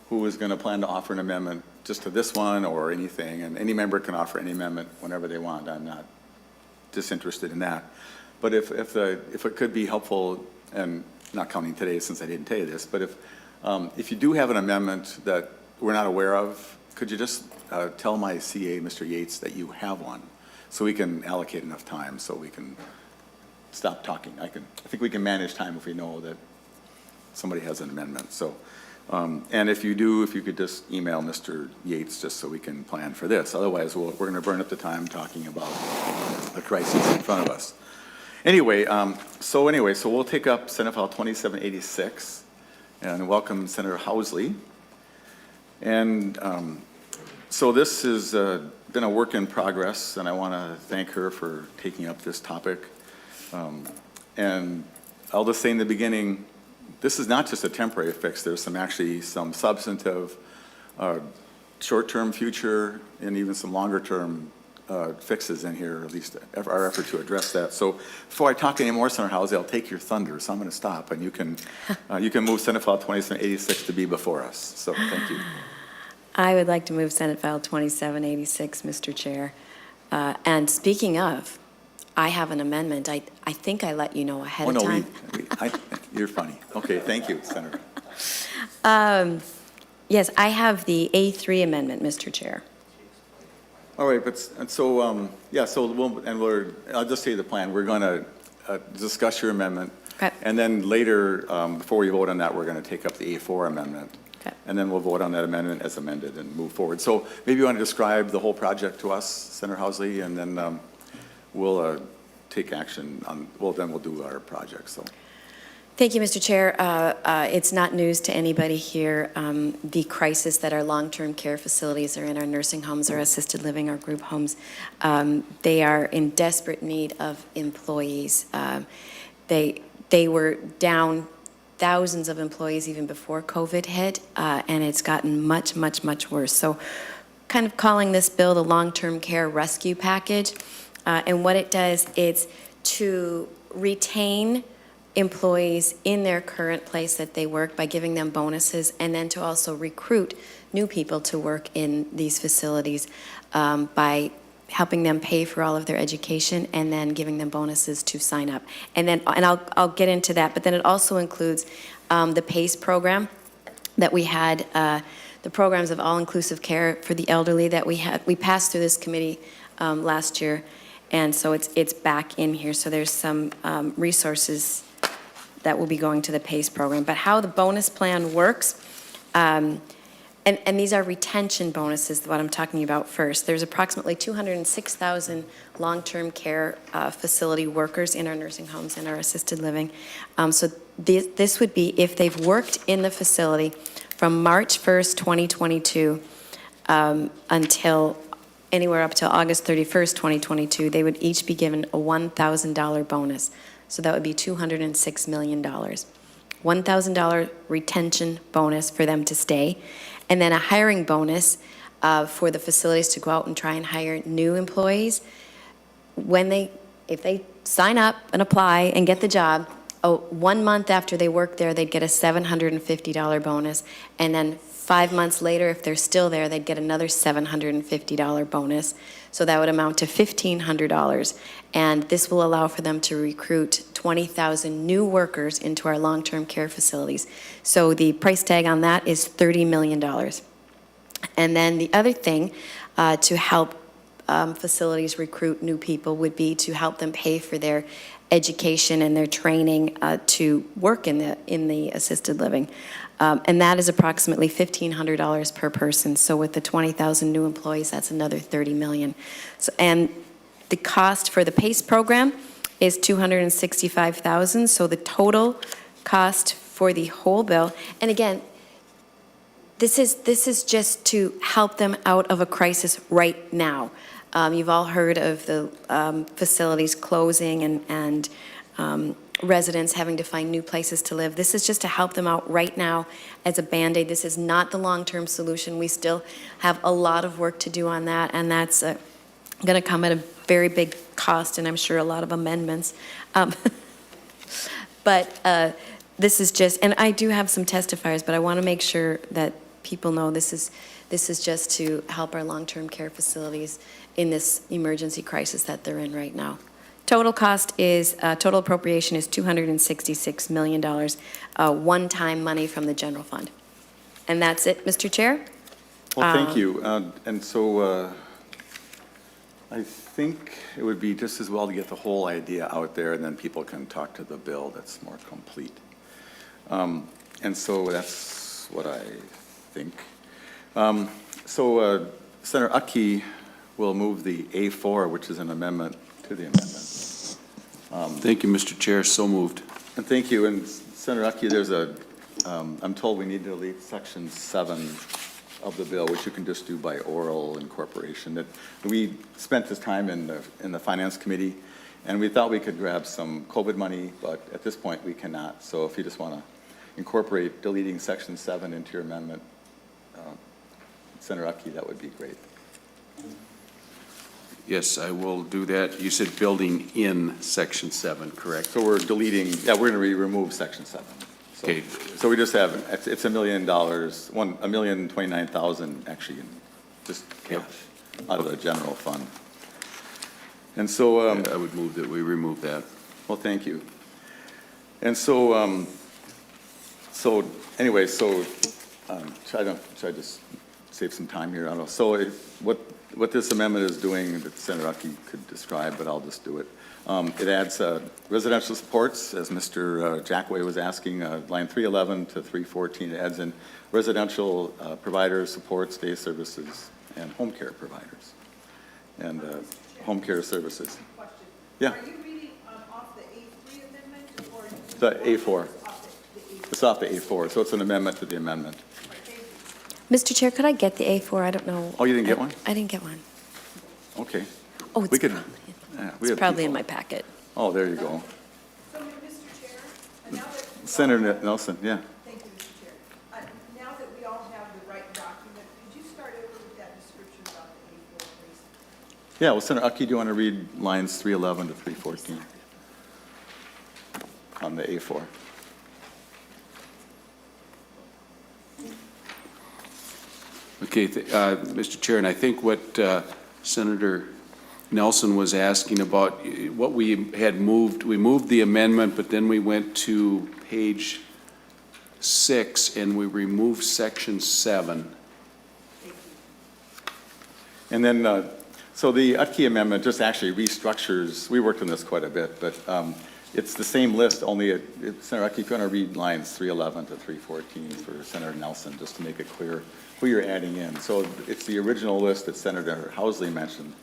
who is going to plan to offer an amendment just to this one or anything, and any member can offer any amendment whenever they want. I'm not disinterested in that. But if it could be helpful, and not counting today since I didn't tell you this, but if you do have an amendment that we're not aware of, could you just tell my CA, Mr. Yates, that you have one, so we can allocate enough time so we can stop talking. I think we can manage time if we know that somebody has an amendment. So, and if you do, if you could just email Mr. Yates just so we can plan for this. Otherwise, we're going to burn up the time talking about the crisis in front of us. Anyway, so we'll take up Senate File 2786 and welcome Senator Housley. And so this has been a work in progress, and I want to thank her for taking up this topic. And I'll just say in the beginning, this is not just a temporary fix. There's actually some substantive short-term, future, and even some longer-term fixes in here, at least our effort to address that. So before I talk anymore, Senator Housley, I'll take your thunder, so I'm going to stop, and you can move Senate File 2786 to be before us. So thank you. I would like to move Senate File 2786, Mr. Chair. And speaking of, I have an amendment. I think I let you know ahead of time. You're funny. Okay, thank you, Senator. Yes, I have the A3 amendment, Mr. Chair. All right, I'll just say the plan. We're going to discuss your amendment. Okay. And then later, before we vote on that, we're going to take up the A4 amendment. Okay. And then we'll vote on that amendment as amended and move forward. So maybe you want to describe the whole project to us, Senator Housley, and then we'll take action on, then we'll do our project. So. Thank you, Mr. Chair. It's not news to anybody here, the crisis that our long-term care facilities are in, our nursing homes, our assisted living, our group homes. They are in desperate need of employees. They were down thousands of employees even before COVID hit, and it's gotten much, much, much worse. So kind of calling this bill the long-term care rescue package. And what it does is to retain employees in their current place that they work by giving them bonuses, and then to also recruit new people to work in these facilities by helping them pay for all of their education and then giving them bonuses to sign up. And I'll get into that, but then it also includes the PACE program that we had, the programs of all-inclusive care for the elderly that we passed through this committee last year, and so it's back in here. So there's some resources that will be going to the PACE program. But how the bonus plan works, and these are retention bonuses, what I'm talking about first. There's approximately 206,000 long-term care facility workers in our nursing homes and our assisted living. So this would be if they've worked in the facility from March 1st, 2022 until anywhere up till August 31st, 2022, they would each be given a $1,000 bonus. So that would be $206 million. $1,000 retention bonus for them to stay, and then a hiring bonus for the facilities to go out and try and hire new employees. If they sign up and apply and get the job, 1 month after they work there, they'd get a $750 bonus, and then 5 months later, if they're still there, they'd get another $750 bonus. So that would amount to $1,500. And this will allow for them to recruit 20,000 new workers into our long-term care facilities. So the price tag on that is $30 million. And then the other thing to help facilities recruit new people would be to help them pay for their education and their training to work in the assisted living. And that is approximately $1,500 per person. So with the 20,000 new employees, that's another $30 million. So, and the cost for the PACE program is $265,000. So the total cost for the whole bill, and again, this is just to help them out of a crisis right now. You've all heard of the facilities closing and residents having to find new places to live. This is just to help them out right now as a Band-Aid. This is not the long-term solution. We still have a lot of work to do on that, and that's going to come at a very big cost, and I'm sure a lot of amendments. But this is just, and I do have some testifiers, but I want to make sure that people know this is just to help our long-term care facilities in this emergency crisis that they're in right now. Total cost is, total appropriation is $266 million, one-time money from the general fund. And that's it, Mr. Chair? Well, thank you. And so I think it would be just as well to get the whole idea out there, and then people can talk to the bill that's more complete. And so that's what I think. So Senator Aki will move the A4, which is an amendment to the amendment. Thank you, Mr. Chair. So moved. And thank you. And Senator Aki, there's I'm told we need to delete section 7 of the bill, which you can just do by oral incorporation. That we spent this time in the Finance Committee, and we thought we could grab some COVID money, but at this point we cannot. So if you just want to incorporate deleting section 7 into your amendment, Senator Aki, that would be great. Yes, I will do that. You said building in section 7, correct? So we're deleting, yeah, we're going to remove section 7. So, Okay. So we just have, it's $1 million, $1,029,000 actually, just cash out of the general fund. And so, I would move that we remove that. well, thank you. And so, so anyway, so should I just save some time here? I don't know. So what this amendment is doing that Senator Aki could describe, but I'll just do it. It adds residential supports, as Mr. Jackway was asking, line 311 to 314. It adds in residential providers, supports, day services, and home care providers, and home care services. Question. Yeah. Are you reading off the A3 amendment or? The A4. Off the A4? It's off the A4, so it's an amendment to the amendment. Mr. Chair, could I get the A4? I don't know. Oh, you didn't get one? I didn't get one. Okay. Oh, it's We could- probably, Yeah, we it's have probably in people. my packet. Oh, there you go. So, Mr. Chair, now that. Senator Nelson, yeah. Thank you, Mr. Chair. Now that we all have the right document, could you start over with that description about the A4, please? Yeah, well, Senator Aki, do you want to read lines 311 to 314 on the A4? Okay, Mr. Chair, and I think what Senator Nelson was asking about, what we had moved, we moved the amendment, but then we went to page 6 and we removed section 7. And then, so the Utke amendment just actually restructures, we worked on this quite a bit, but it's the same list, only, Senator Utke, if you want to read lines 311 to 314 for Senator Nelson, just to make it clear who you're adding in. So it's the original list that Senator Housley mentioned,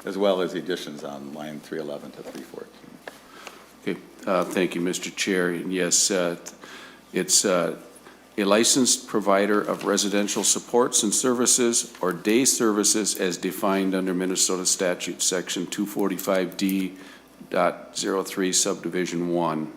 as well as the additions on line 311 to 314. Okay, thank you, Mr. Chair. And yes, it's a licensed provider of residential supports and services or day services as defined under Minnesota statute section 245D.03 subdivision 1.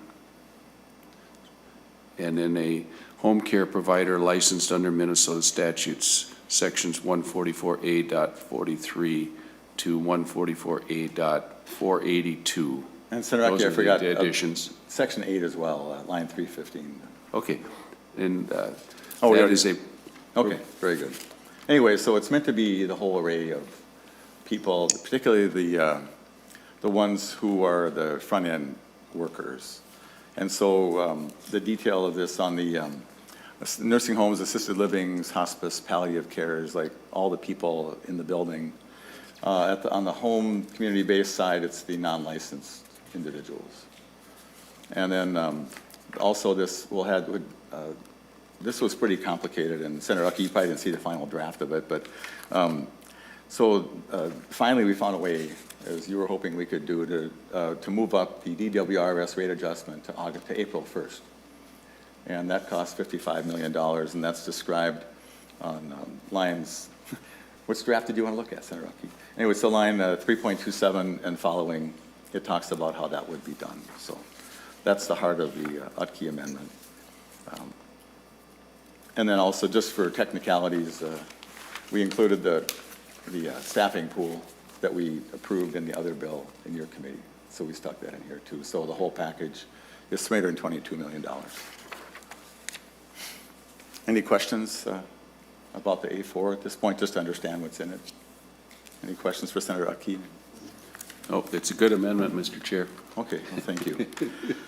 And then a home care provider licensed under Minnesota statutes sections 144A.43 to 144A.482. And Senator Those Utke, I are forgot the additions. section 8 as well, line 315. Okay, and Oh, we that already- is a, Okay, very good. Anyway, so it's meant to be the whole array of people, particularly the ones who are the front-end workers. And so the detail of this on the nursing homes, assisted livings, hospice, palliative care is like all the people in the building. On the home community-based side, it's the non-licensed individuals. And then also this this was pretty complicated, and Senator Uckey, you probably didn't see the final draft of it, but finally we found a way, as you were hoping we could do, to move up the DWRS rate adjustment to April 1st. And that cost $55 million, and that's described on lines. Which draft did you want to look at, Senator Uckey? Anyway, so line 3.27 and following, it talks about how that would be done. So that's the heart of the Uckey amendment. And then also, just for technicalities, we included the staffing pool that we approved in the other bill in your committee. So we stuck that in here too. So the whole package is $322 million. Any questions about the A4 at this point, just to understand what's in it? Any questions for Senator Uckey? Oh, it's a good amendment, Mr. Chair. Okay, well, thank you.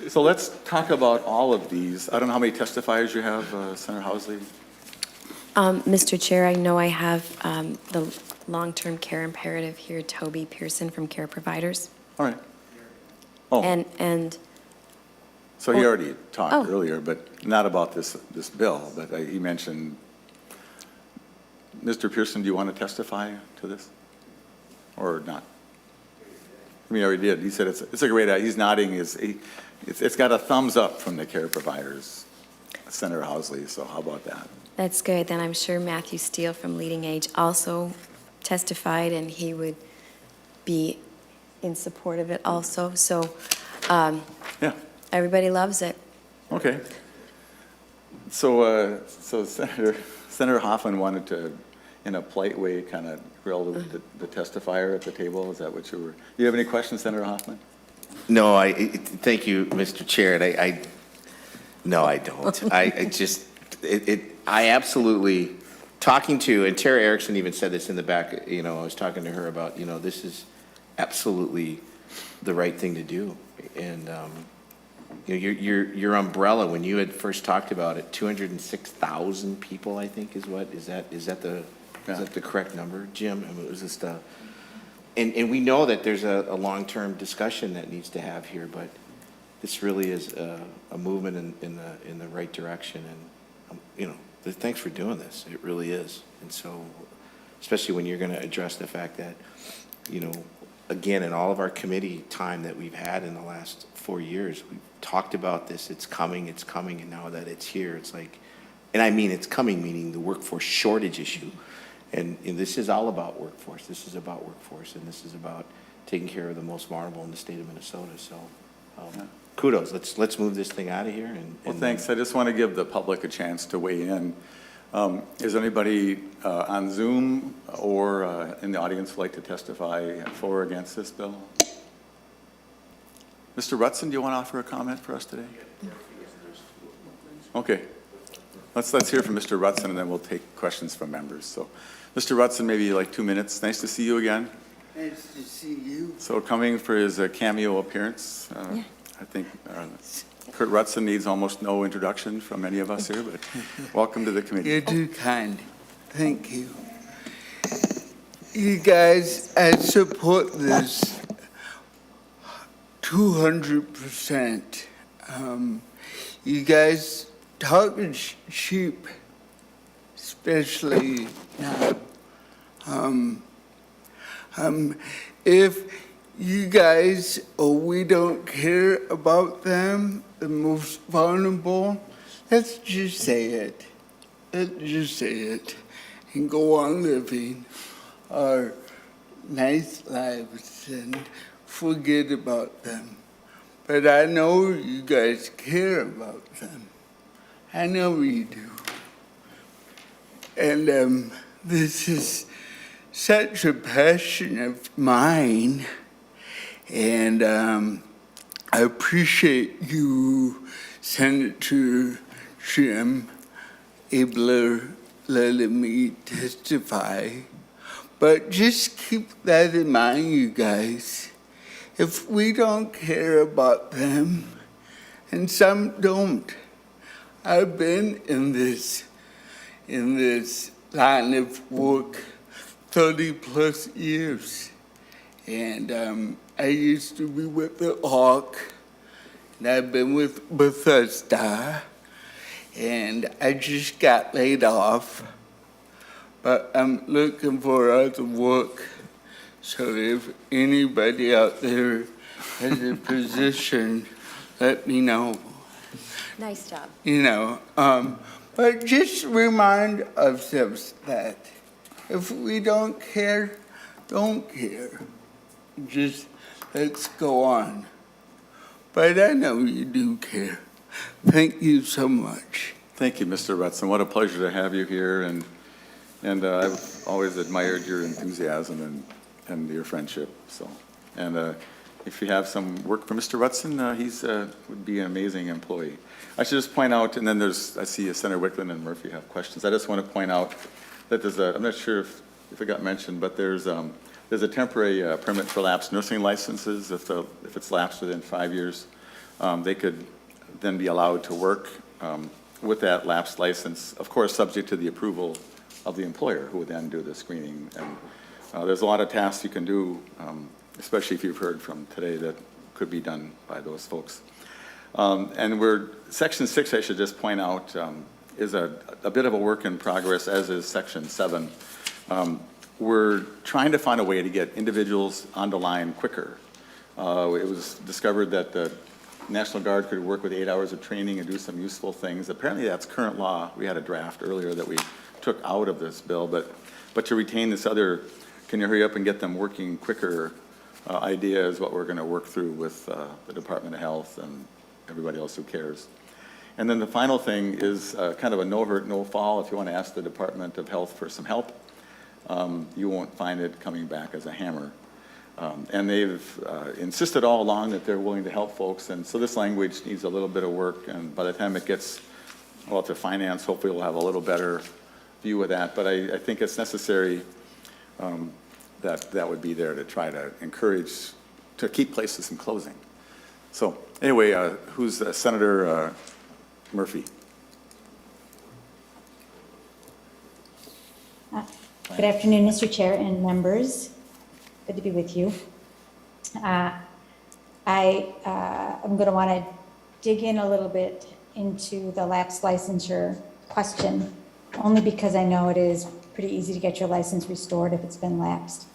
So let's talk about all of these. I don't know how many testifiers you have, Senator Housley? Mr. Chair, I know I have the long-term care imperative here, Toby Pearson from Care Providers. All right. Oh, And so he already talked Oh. earlier, but not about this bill, but he mentioned, Mr. Pearson, do you want to testify to this or not? I mean, he already did. He said it's a great idea. He's nodding. It's got a thumbs up from the Care Providers, Senator Housley, so how about that? that's good. Then I'm sure Matthew Steele from Leading Age also testified, and he would be in support of it also. So Yeah, everybody loves it. okay. So Senator Hoffman wanted to, in a polite way, kind of grill the testifier at the table. Is that what you were? Do you have any questions, Senator Hoffman? No, thank you, Mr. Chair. And no, I don't. I absolutely, talking to, and Tara Erickson even said this in the back, I was talking to her about, this is absolutely the right thing to do. And, your umbrella, when you had first talked about it, 206,000 people, I think is that the correct number, Jim? I mean, it was just and we know that there's a long-term discussion that needs to have here, but this really is a movement in the right direction. And, thanks for doing this. It really is. And so, especially when you're going to address the fact that, again, in all of our committee time that we've had in the last 4 years, we've talked about this. It's coming, and now that it's here, it's like, and I mean it's coming, meaning the workforce shortage issue. And this is all about workforce. This is about workforce, and this is about taking care of the most vulnerable in the state of Minnesota. So, kudos. Let's move this thing out of here. Well, thanks. I just want to give the public a chance to weigh in. Is anybody on Zoom or in the audience would like to testify for or against this bill? Mr. Rutson, do you want to offer a comment for us today? Okay. Let's hear from Mr. Rutson, and then we'll take questions from members. So, Mr. Rutson, maybe like 2 minutes. Nice to see you again. Nice to see you. So coming for his cameo appearance, Yeah. I think Kurt Rutson needs almost no introduction from any of us here, but welcome to the committee. You're too kind. Thank you. You guys, I support this 200%. You guys talking sheep, especially now. If you guys or we don't care about them, the most vulnerable, let's just say it. Let's just say it and go on living our nice lives and forget about them. But I know you guys care about them. I know you do. And this is such a passion of mine. And I appreciate you, Senator Jim Abler, letting me testify. But just keep that in mind, you guys. If we don't care about them, and some don't, I've been in this line of work 30 plus years. And I used to be with the Hawk, and I've been with Bethesda, and I just got laid off, but I'm looking for other work. So if anybody out there has a position, let me know. Nice job. But just remind ourselves that if we don't care, don't care. Just let's go on. But I know you do care. Thank you so much. Thank you, Mr. Rutson. What a pleasure to have you here, and I've always admired your enthusiasm and your friendship. So, and if you have some work for Mr. Rutson, he's would be an amazing employee. I should just point out, and then I see Senator Wickland and Murphy have questions. I just want to point out that I'm not sure if it got mentioned, but there's a temporary permit for lapsed nursing licenses. If it's lapsed within 5 years, they could then be allowed to work with that lapsed license, of course, subject to the approval of the employer, who would then do the screening. And there's a lot of tasks you can do, especially if you've heard from today, that could be done by those folks. And Section 6, I should just point out, is a bit of a work in progress, as is Section 7. We're trying to find a way to get individuals on the line quicker. It was discovered that the National Guard could work with 8 hours of training and do some useful things. Apparently that's current law. We had a draft earlier that we took out of this bill, but to retain this other, can you hurry up and get them working quicker idea is what we're going to work through with the Department of Health and everybody else who cares. And then the final thing is kind of a no hurt, no fall. If you want to ask the Department of Health for some help, you won't find it coming back as a hammer. And they've insisted all along that they're willing to help folks, and so this language needs a little bit of work, and by the time it gets, well, to finance, hopefully we'll have a little better view of that, but I think it's necessary that would be there to try to encourage, to keep places from closing. So anyway, who's Senator Murphy? Good afternoon, Mr. Chair and members. Good to be with you. I'm going to want to dig in a little bit into the lapsed licensure question, only because I know it is pretty easy to get your license restored if it's been lapsed.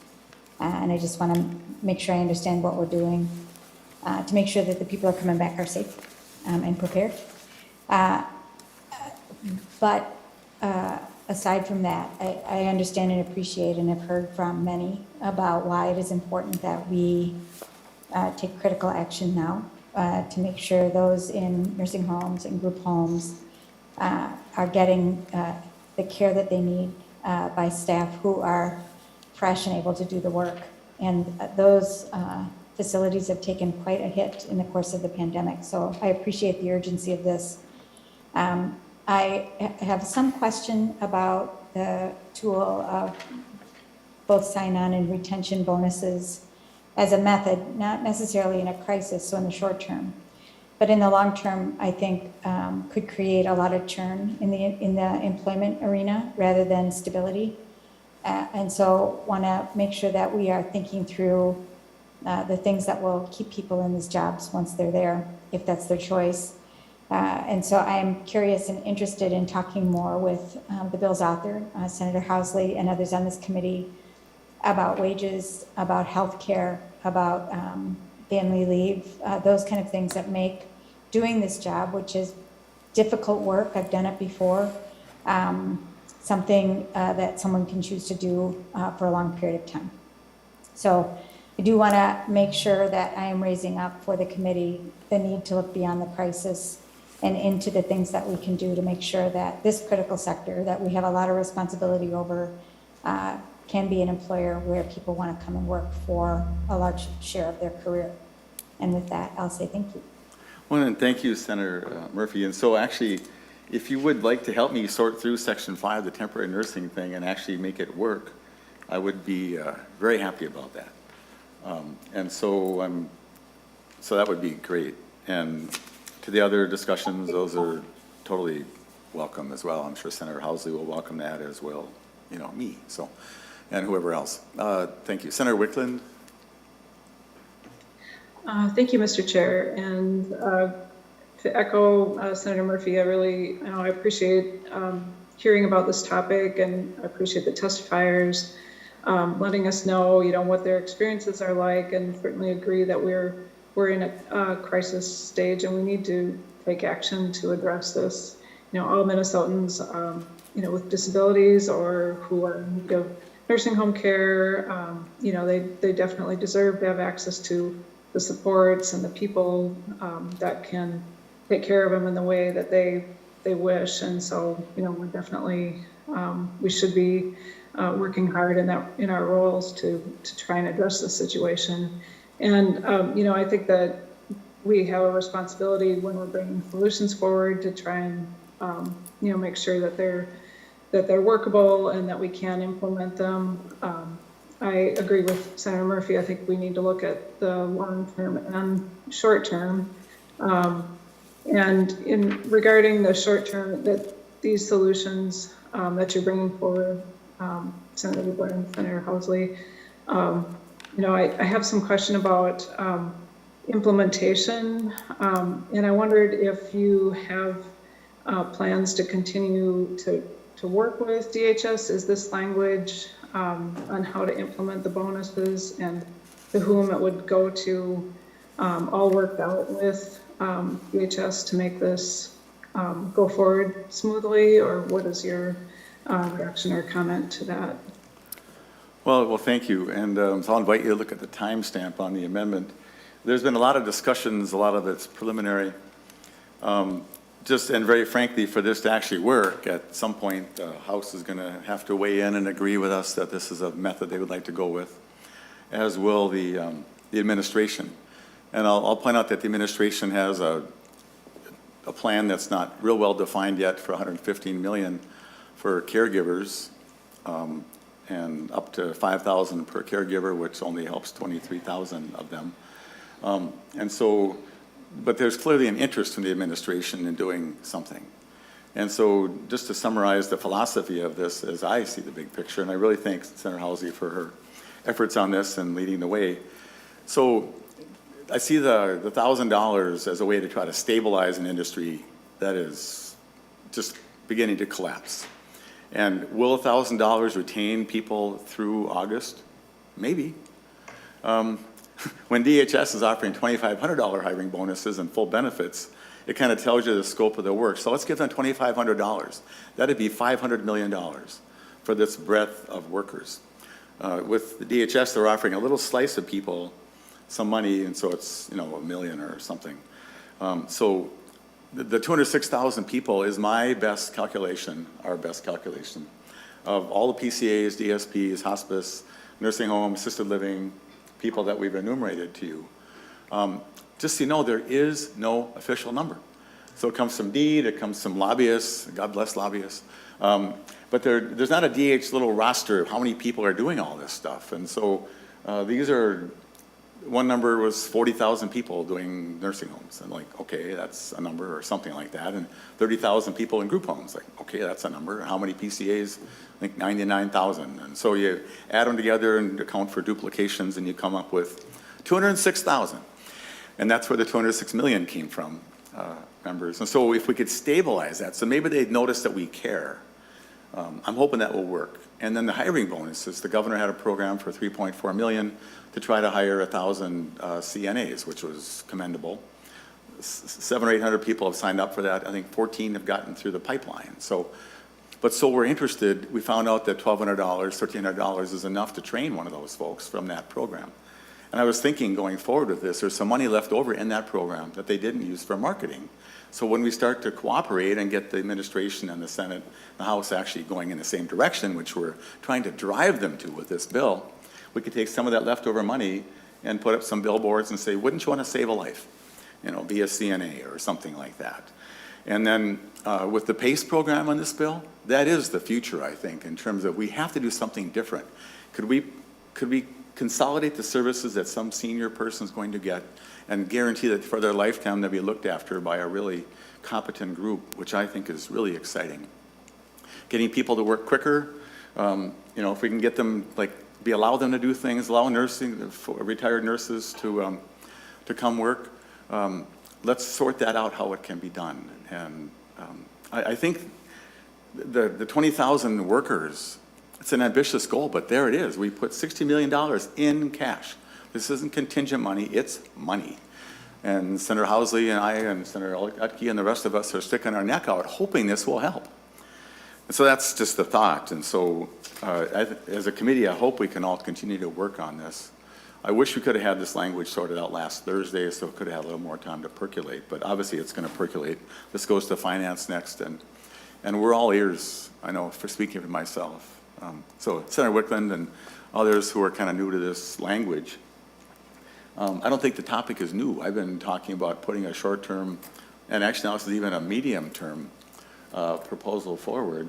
And I just want to make sure I understand what we're doing to make sure that the people who are coming back are safe and prepared. But aside from that, I understand and appreciate and have heard from many about why it is important that we take critical action now to make sure those in nursing homes and group homes are getting the care that they need by staff who are fresh and able to do the work. And those facilities have taken quite a hit in the course of the pandemic. So I appreciate the urgency of this. I have some question about the tool of both sign-on and retention bonuses as a method, not necessarily in a crisis, so in the short term, but in the long term, I think could create a lot of churn in the employment arena rather than stability. And so want to make sure that we are thinking through the things that will keep people in these jobs once they're there, if that's their choice. And so I am curious and interested in talking more with the bills out there, Senator Housley and others on this committee, about wages, about health care, about family leave, those kind of things that make doing this job, which is difficult work, I've done it before, something that someone can choose to do for a long period of time. So I do want to make sure that I am raising up for the committee the need to look beyond the crisis and into the things that we can do to make sure that this critical sector that we have a lot of responsibility over can be an employer where people want to come and work for a large share of their career. And with that, I'll say thank you. Well, and thank you, Senator Murphy. And so actually, if you would like to help me sort through Section 5, the temporary nursing thing, and actually make it work, I would be very happy about that. And so that would be great. And to the other discussions, those are totally welcome as well. I'm sure Senator Housley will welcome that as well, me, so, and whoever else. Thank you. Senator Wickland? Thank you, Mr. Chair. And to echo Senator Murphy, I appreciate hearing about this topic, and I appreciate the testifiers letting us know, what their experiences are like, and certainly agree that we're in a crisis stage and we need to take action to address this. All Minnesotans, with disabilities or who are in need of nursing home care, they definitely deserve to have access to the supports and the people that can take care of them in the way that they wish. And so, we're definitely, we should be working hard in our roles to try and address this situation. And, I think that we have a responsibility when we're bringing solutions forward to try and, make sure that they're workable and that we can implement them. I agree with Senator Murphy. I think we need to look at the long-term and short-term. And regarding the short-term, that these solutions that you're bringing forward, Senator Wiggler and Senator Housley, I have some question about implementation, and I wondered if you have plans to continue to work with DHS. Is this language on how to implement the bonuses and to whom it would go to all worked out with DHS to make this go forward smoothly, or what is your reaction or comment to that? Well, thank you. And so I'll invite you to look at the timestamp on the amendment. There's been a lot of discussions, a lot of it's preliminary. And very frankly, for this to actually work, at some point, the House is going to have to weigh in and agree with us that this is a method they would like to go with, as will the administration. And I'll point out that the administration has a plan that's not real well defined yet for $115 million for caregivers, and up to $5,000 per caregiver, which only helps 23,000 of them. But there's clearly an interest from the administration in doing something. And so just to summarize the philosophy of this as I see the big picture, and I really thank Senator Housley for her efforts on this and leading the way. So I see the $1,000 as a way to try to stabilize an industry that is just beginning to collapse. And will $1,000 retain people through August? Maybe. When DHS is offering $2,500 hiring bonuses and full benefits, it kind of tells you the scope of the work. So let's give them $2,500. That'd be $500 million for this breadth of workers. With the DHS, they're offering a little slice of people some money, and so it's $1 million or something. So the 206,000 people is my best calculation, our best calculation, of all the PCAs, DSPs, hospice, nursing home, assisted living, people that we've enumerated to you. Just so you know, there is no official number. So it comes from DEED, it comes from lobbyists, God bless lobbyists. But there's not a DH little roster of how many people are doing all this stuff. And so one number was 40,000 people doing nursing homes. And like, okay, that's a number or something like that. And 30,000 people in group homes. Like, okay, that's a number. How many PCAs? I think 99,000. And so you add them together and account for duplications and you come up with 206,000. And that's where the 206 million came from, members. And so if we could stabilize that, so maybe they'd notice that we care. I'm hoping that will work. And then the hiring bonuses, the governor had a program for $3.4 million to try to hire 1,000 CNAs, which was commendable. 700 or 800 people have signed up for that. I think 14 have gotten through the pipeline. So we're interested. We found out that $1,200, $1,300 is enough to train one of those folks from that program. And I was thinking going forward with this, there's some money left over in that program that they didn't use for marketing. So when we start to cooperate and get the administration and the Senate, the House actually going in the same direction, which we're trying to drive them to with this bill, we could take some of that leftover money and put up some billboards and say, wouldn't you want to save a life? Be a CNA or something like that. And then with the PACE program on this bill, that is the future, I think, in terms of we have to do something different. Could we consolidate the services that some senior person is going to get and guarantee that for their lifetime they'll be looked after by a really competent group, which I think is really exciting. Getting people to work quicker, if we can get them, allow them to do things, allow retired nurses to to come work. Let's sort that out, how it can be done. And I think the 20,000 workers, it's an ambitious goal, but there it is. We put $60 million in cash. This isn't contingent money, it's money. And Senator Housley and I and Senator Utke and the rest of us are sticking our neck out, hoping this will help. And so that's just the thought. And so as a committee, I hope we can all continue to work on this. I wish we could have had this language sorted out last Thursday, so it could have had a little more time to percolate, but obviously it's going to percolate. This goes to finance next, and we're all ears, I know, for speaking for myself. So Senator Wickland and others who are kind of new to this language, I don't think the topic is new. I've been talking about putting a short-term, and actually now this is even a medium-term proposal forward.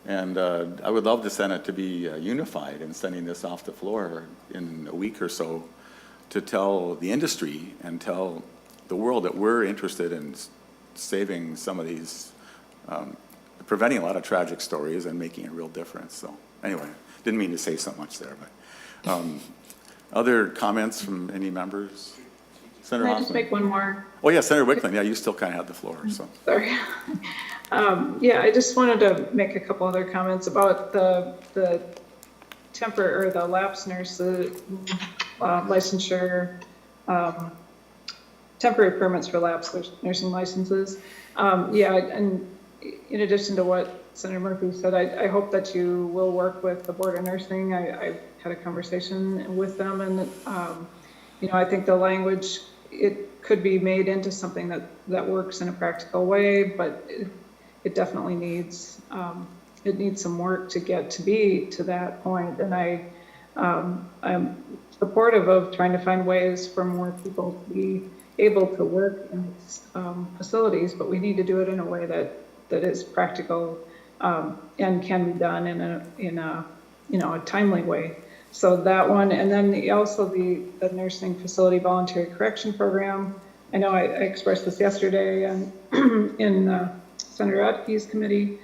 And I would love the Senate to be unified in sending this off the floor in a week or so to tell the industry and tell the world that we're interested in saving some of these, preventing a lot of tragic stories and making a real difference. So anyway, didn't mean to say so much there, but other comments from any members? Senator Can I just Hoffman? make one more? Oh yeah, Senator Wickland, yeah, you still kind of have the floor, so. Sorry. Yeah, I just wanted to make a couple other comments about the temporary or the lapse nurse licensure, temporary permits for lapse nursing licenses. Yeah, and in addition to what Senator Murphy said, I hope that you will work with the Board of Nursing. I had a conversation with them, and you know, I think the language, it could be made into something that works in a practical way, but it definitely needs it needs some work to get to be to that point. And I'm supportive of trying to find ways for more people to be able to work in these facilities, but we need to do it in a way that is practical and can be done in a you know, a timely way. So that one, and then also the nursing facility voluntary correction program. I know I expressed this yesterday and in Senator Utke's committee,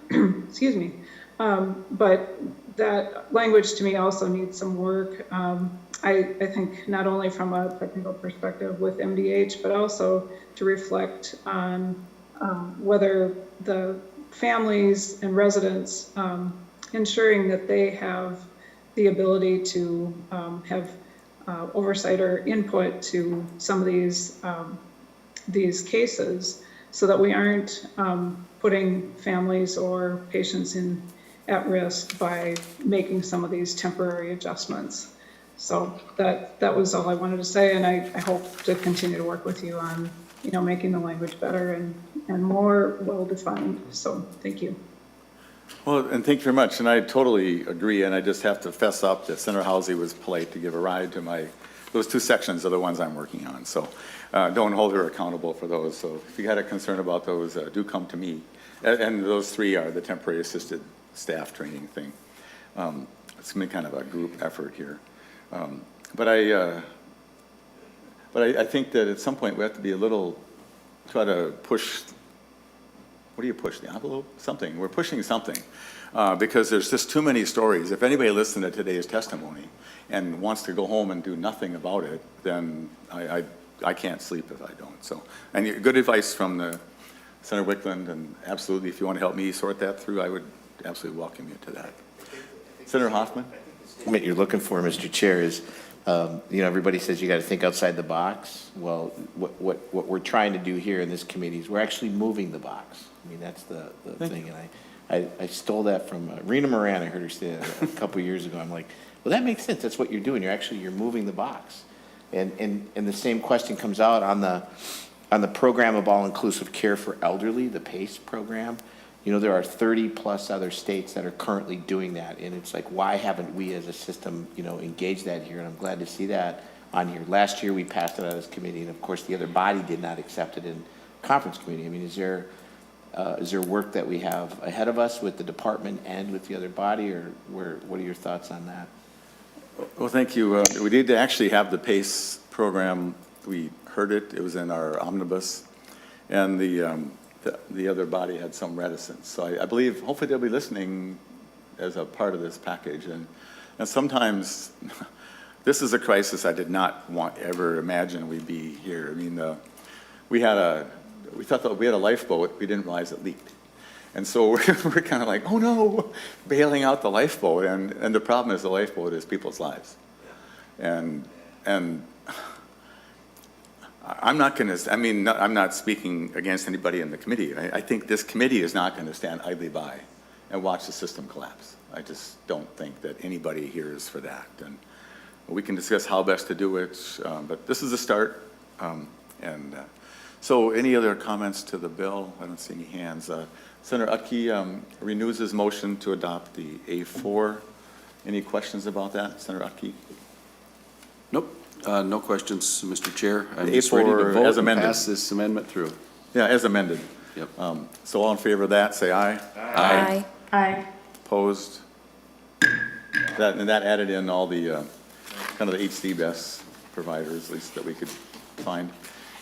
excuse me. But that language to me also needs some work. I think not only from a technical perspective with MDH, but also to reflect on whether the families and residents, ensuring that they have the ability to have oversight or input to some of these cases, so that we aren't putting families or patients at risk by making some of these temporary adjustments. So that was all I wanted to say, and I hope to continue to work with you on, you know, making the language better and more well-defined. So thank you. Well, and thank you very much, and I totally agree, and I just have to fess up that Senator Housley was polite to give a ride to those two sections are the ones I'm working on, so don't hold her accountable for those. So if you had a concern about those, do come to me. And those three are the temporary assisted staff training thing. It's going to be kind of a group effort here. But I think that at some point we have to try to push. What do you push, the envelope? Something. We're pushing something because there's just too many stories. If anybody listened to today's testimony and wants to go home and do nothing about it, then I can't sleep if I don't. So, and good advice from the Senator Wickland, and absolutely, if you want to help me sort that through, I would absolutely welcome you to that. Senator Hoffman? What you're looking for, Mr. Chair, is you know, everybody says you got to think outside the box. Well, what we're trying to do here in this committee is we're actually moving the box. I mean, that's the thing. And I stole that from Rena Moran. I heard her say that a couple years ago. I'm like, well, that makes sense. That's what you're doing. You're moving the box. And the same question comes out on the program of all-inclusive care for elderly, the PACE program. You know, there are 30 plus other states that are currently doing that. And it's like, why haven't we as a system, you know, engaged that here? And I'm glad to see that on here. Last year we passed it out as committee, and of course the other body did not accept it in conference committee. I mean, is there work that we have ahead of us with the department and with the other body, or what are your thoughts on that? Well, thank you. We did actually have the PACE program. We heard it. It was in our omnibus, and the other body had some reticence. So I believe, hopefully they'll be listening as a part of this package. And sometimes this is a crisis I did not ever imagine we'd be here. I mean, we thought that we had a lifeboat, we didn't realize it leaked. And so we're kind of like, oh no, bailing out the lifeboat. And the problem is the lifeboat is people's lives. And I'm not going to, I mean, I'm not speaking against anybody in the committee. I think this committee is not going to stand idly by and watch the system collapse. I just don't think that anybody here is for that. And we can discuss how best to do it, but this is a start. So any other comments to the bill? I don't see any hands. Senator Utke renews his motion to adopt the A4. Any questions about that, Senator Utke? Nope, no questions, Mr. Chair. I'm The just ready to A4 vote as and amended. pass this amendment through. Yeah, as amended. Yep. So all in favor of that, say aye. Aye. Aye. Opposed? And that added in all the, kind of the HDBS providers, at least that we could find.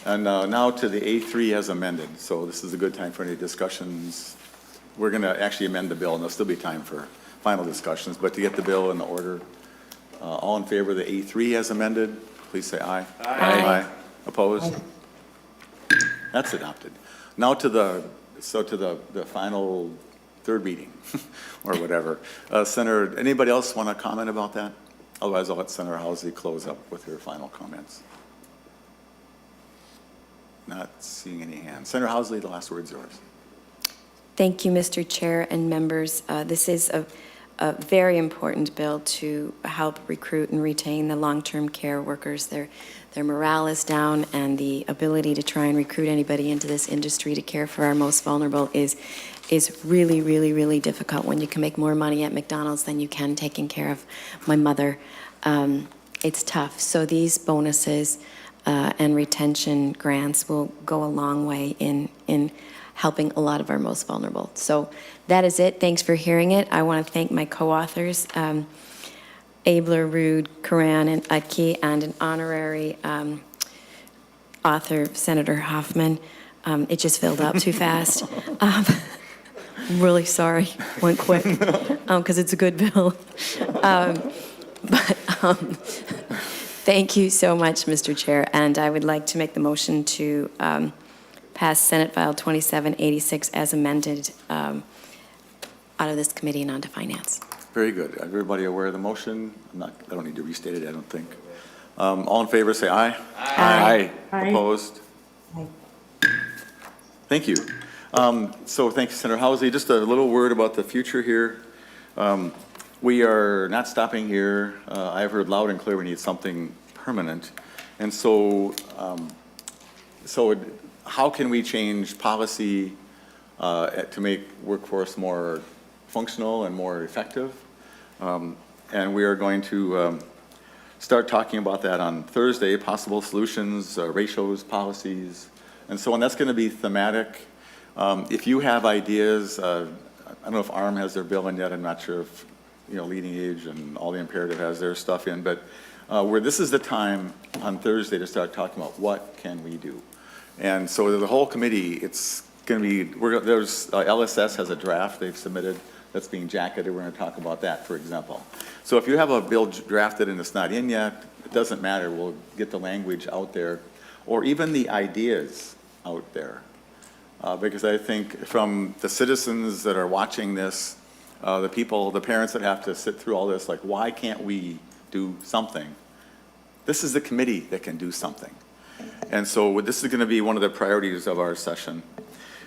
And now to the A3 as amended. So this is a good time for any discussions. We're going to actually amend the bill, and there'll still be time for final discussions. But to get the bill in the order, all in favor of the A3 as amended, please say aye. Aye. Opposed? That's adopted. Now to the final third reading, or whatever. Senator, anybody else want to comment about that? Otherwise, I'll let Senator Housley close up with her final comments. Not seeing any hands. Senator Housley, the last word's yours. Thank you, Mr. Chair and members. This is a very important bill to help recruit and retain the long-term care workers. Their morale is down, and the ability to try and recruit anybody into this industry to care for our most vulnerable is really, really, really difficult when you can make more money at McDonald's than you can taking care of my mother. It's tough. So these bonuses and retention grants will go a long way in helping a lot of our most vulnerable. So that is it. Thanks for hearing it. I want to thank my co-authors, Abler, Rude, Karan, and Utke, and an honorary author, Senator Hoffman. It just filled up too fast. I'm really sorry. Went quick because it's a good bill. Thank you so much, Mr. Chair. And I would like to make the motion to pass Senate File 2786 as amended out of this committee and on to Finance. Very good. Everybody aware of the motion? I don't need to restate it, I don't think. All in favor, say aye. Aye. Aye. Opposed? Aye. Thank you. So thank you, Senator Housley. Just a little word about the future here. We are not stopping here. I've heard loud and clear we need something permanent. And so, how can we change policy to make workforce more functional and more effective? And we are going to start talking about that on Thursday, possible solutions, ratios, policies, and so on. That's going to be thematic. If you have ideas, I don't know if ARM has their bill in yet. I'm not sure if Leading Age and All the Imperative has their stuff in, but where this is the time on Thursday to start talking about what can we do. And so the whole committee, it's going to be, there's LSS has a draft they've submitted that's being jacketed. We're going to talk about that, for example. So if you have a bill drafted and it's not in yet, it doesn't matter. We'll get the language out there, or even the ideas out there. Because I think from the citizens that are watching this, the parents that have to sit through all this, like, why can't we do something? This is the committee that can do something. And so this is going to be one of the priorities of our session.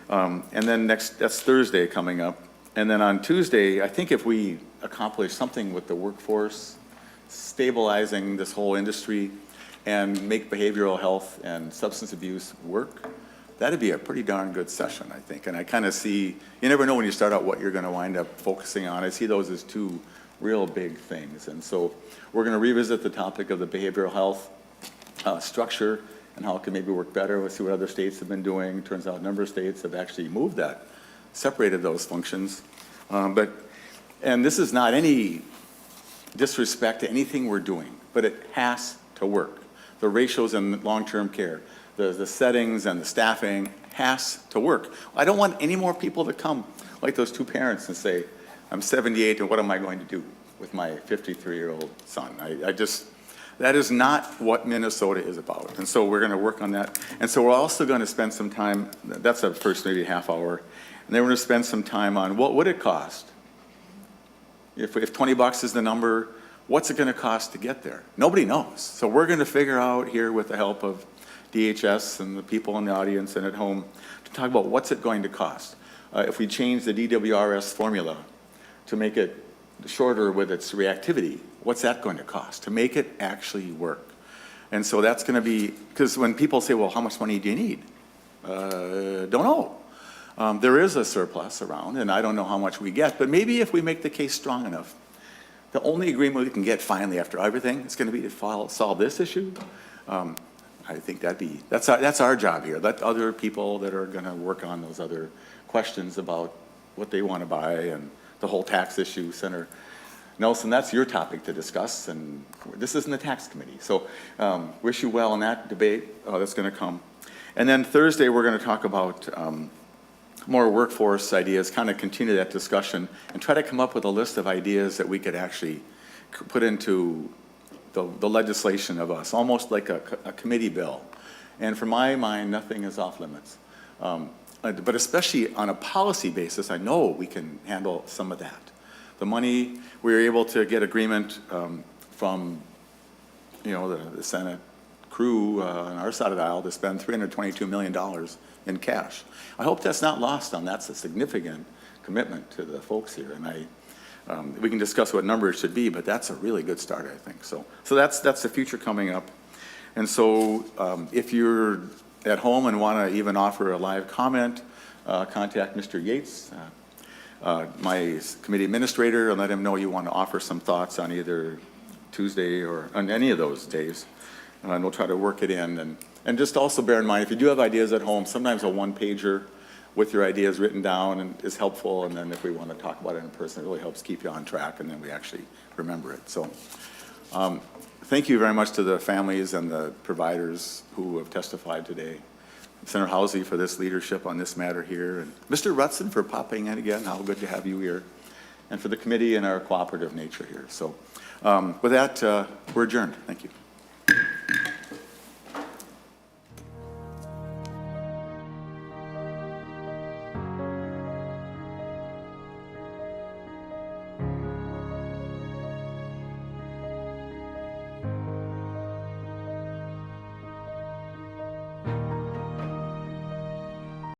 And then that's Thursday coming up. And then on Tuesday, I think if we accomplish something with the workforce, stabilizing this whole industry, and make behavioral health and substance abuse work, that'd be a pretty darn good session, I think. And I kind of see, you never know when you start out what you're going to wind up focusing on. I see those as two real big things. And so we're going to revisit the topic of the behavioral health structure and how it can maybe work better. We'll see what other states have been doing. Turns out a number of states have actually moved that, separated those functions. And this is not any disrespect to anything we're doing, but it has to work. The ratios in long-term care, the settings and the staffing has to work. I don't want any more people to come like those two parents and say, I'm 78 and what am I going to do with my 53-year-old son? That is not what Minnesota is about. And so we're going to work on that. And so we're also going to spend some time, that's a first maybe half hour, and then we're going to spend some time on what would it cost? If $20 is the number, what's it going to cost to get there? Nobody knows. So we're going to figure out here with the help of DHS and the people in the audience and at home to talk about what's it going to cost. If we change the DWRS formula to make it shorter with its reactivity, what's that going to cost to make it actually work? And so that's going to be, because when people say, well, how much money do you need? Don't know. There is a surplus around, and I don't know how much we get, but maybe if we make the case strong enough, the only agreement we can get finally after everything is going to be to solve this issue. I think that's our job here. Let other people that are going to work on those other questions about what they want to buy and the whole tax issue. Senator Nelson, that's your topic to discuss, and this isn't the tax committee. So wish you well in that debate that's going to come. And then Thursday, we're going to talk about more workforce ideas, kind of continue that discussion, and try to come up with a list of ideas that we could actually put into the legislation of us, almost like a committee bill. And for my mind, nothing is off limits. But especially on a policy basis, I know we can handle some of that. The money, we were able to get agreement from, the Senate crew on our side of the aisle to spend $322 million in cash. I hope that's not lost on. That's a significant commitment to the folks here, and we can discuss what number it should be, but that's a really good start, I think. So that's the future coming up. And so if you're at home and want to even offer a live comment, contact Mr. Yates, my committee administrator, and let him know you want to offer some thoughts on either Tuesday or on any of those days, and we'll try to work it in. And just also bear in mind, if you do have ideas at home, sometimes a one-pager with your ideas written down is helpful, and then if we want to talk about it in person, it really helps keep you on track, and then we actually remember it. So thank you very much to the families and the providers who have testified today. Senator Housley for this leadership on this matter here, and Mr. Rutson for popping in again. How good to have you here, and for the committee and our cooperative nature here. So with that, we're adjourned. Thank you.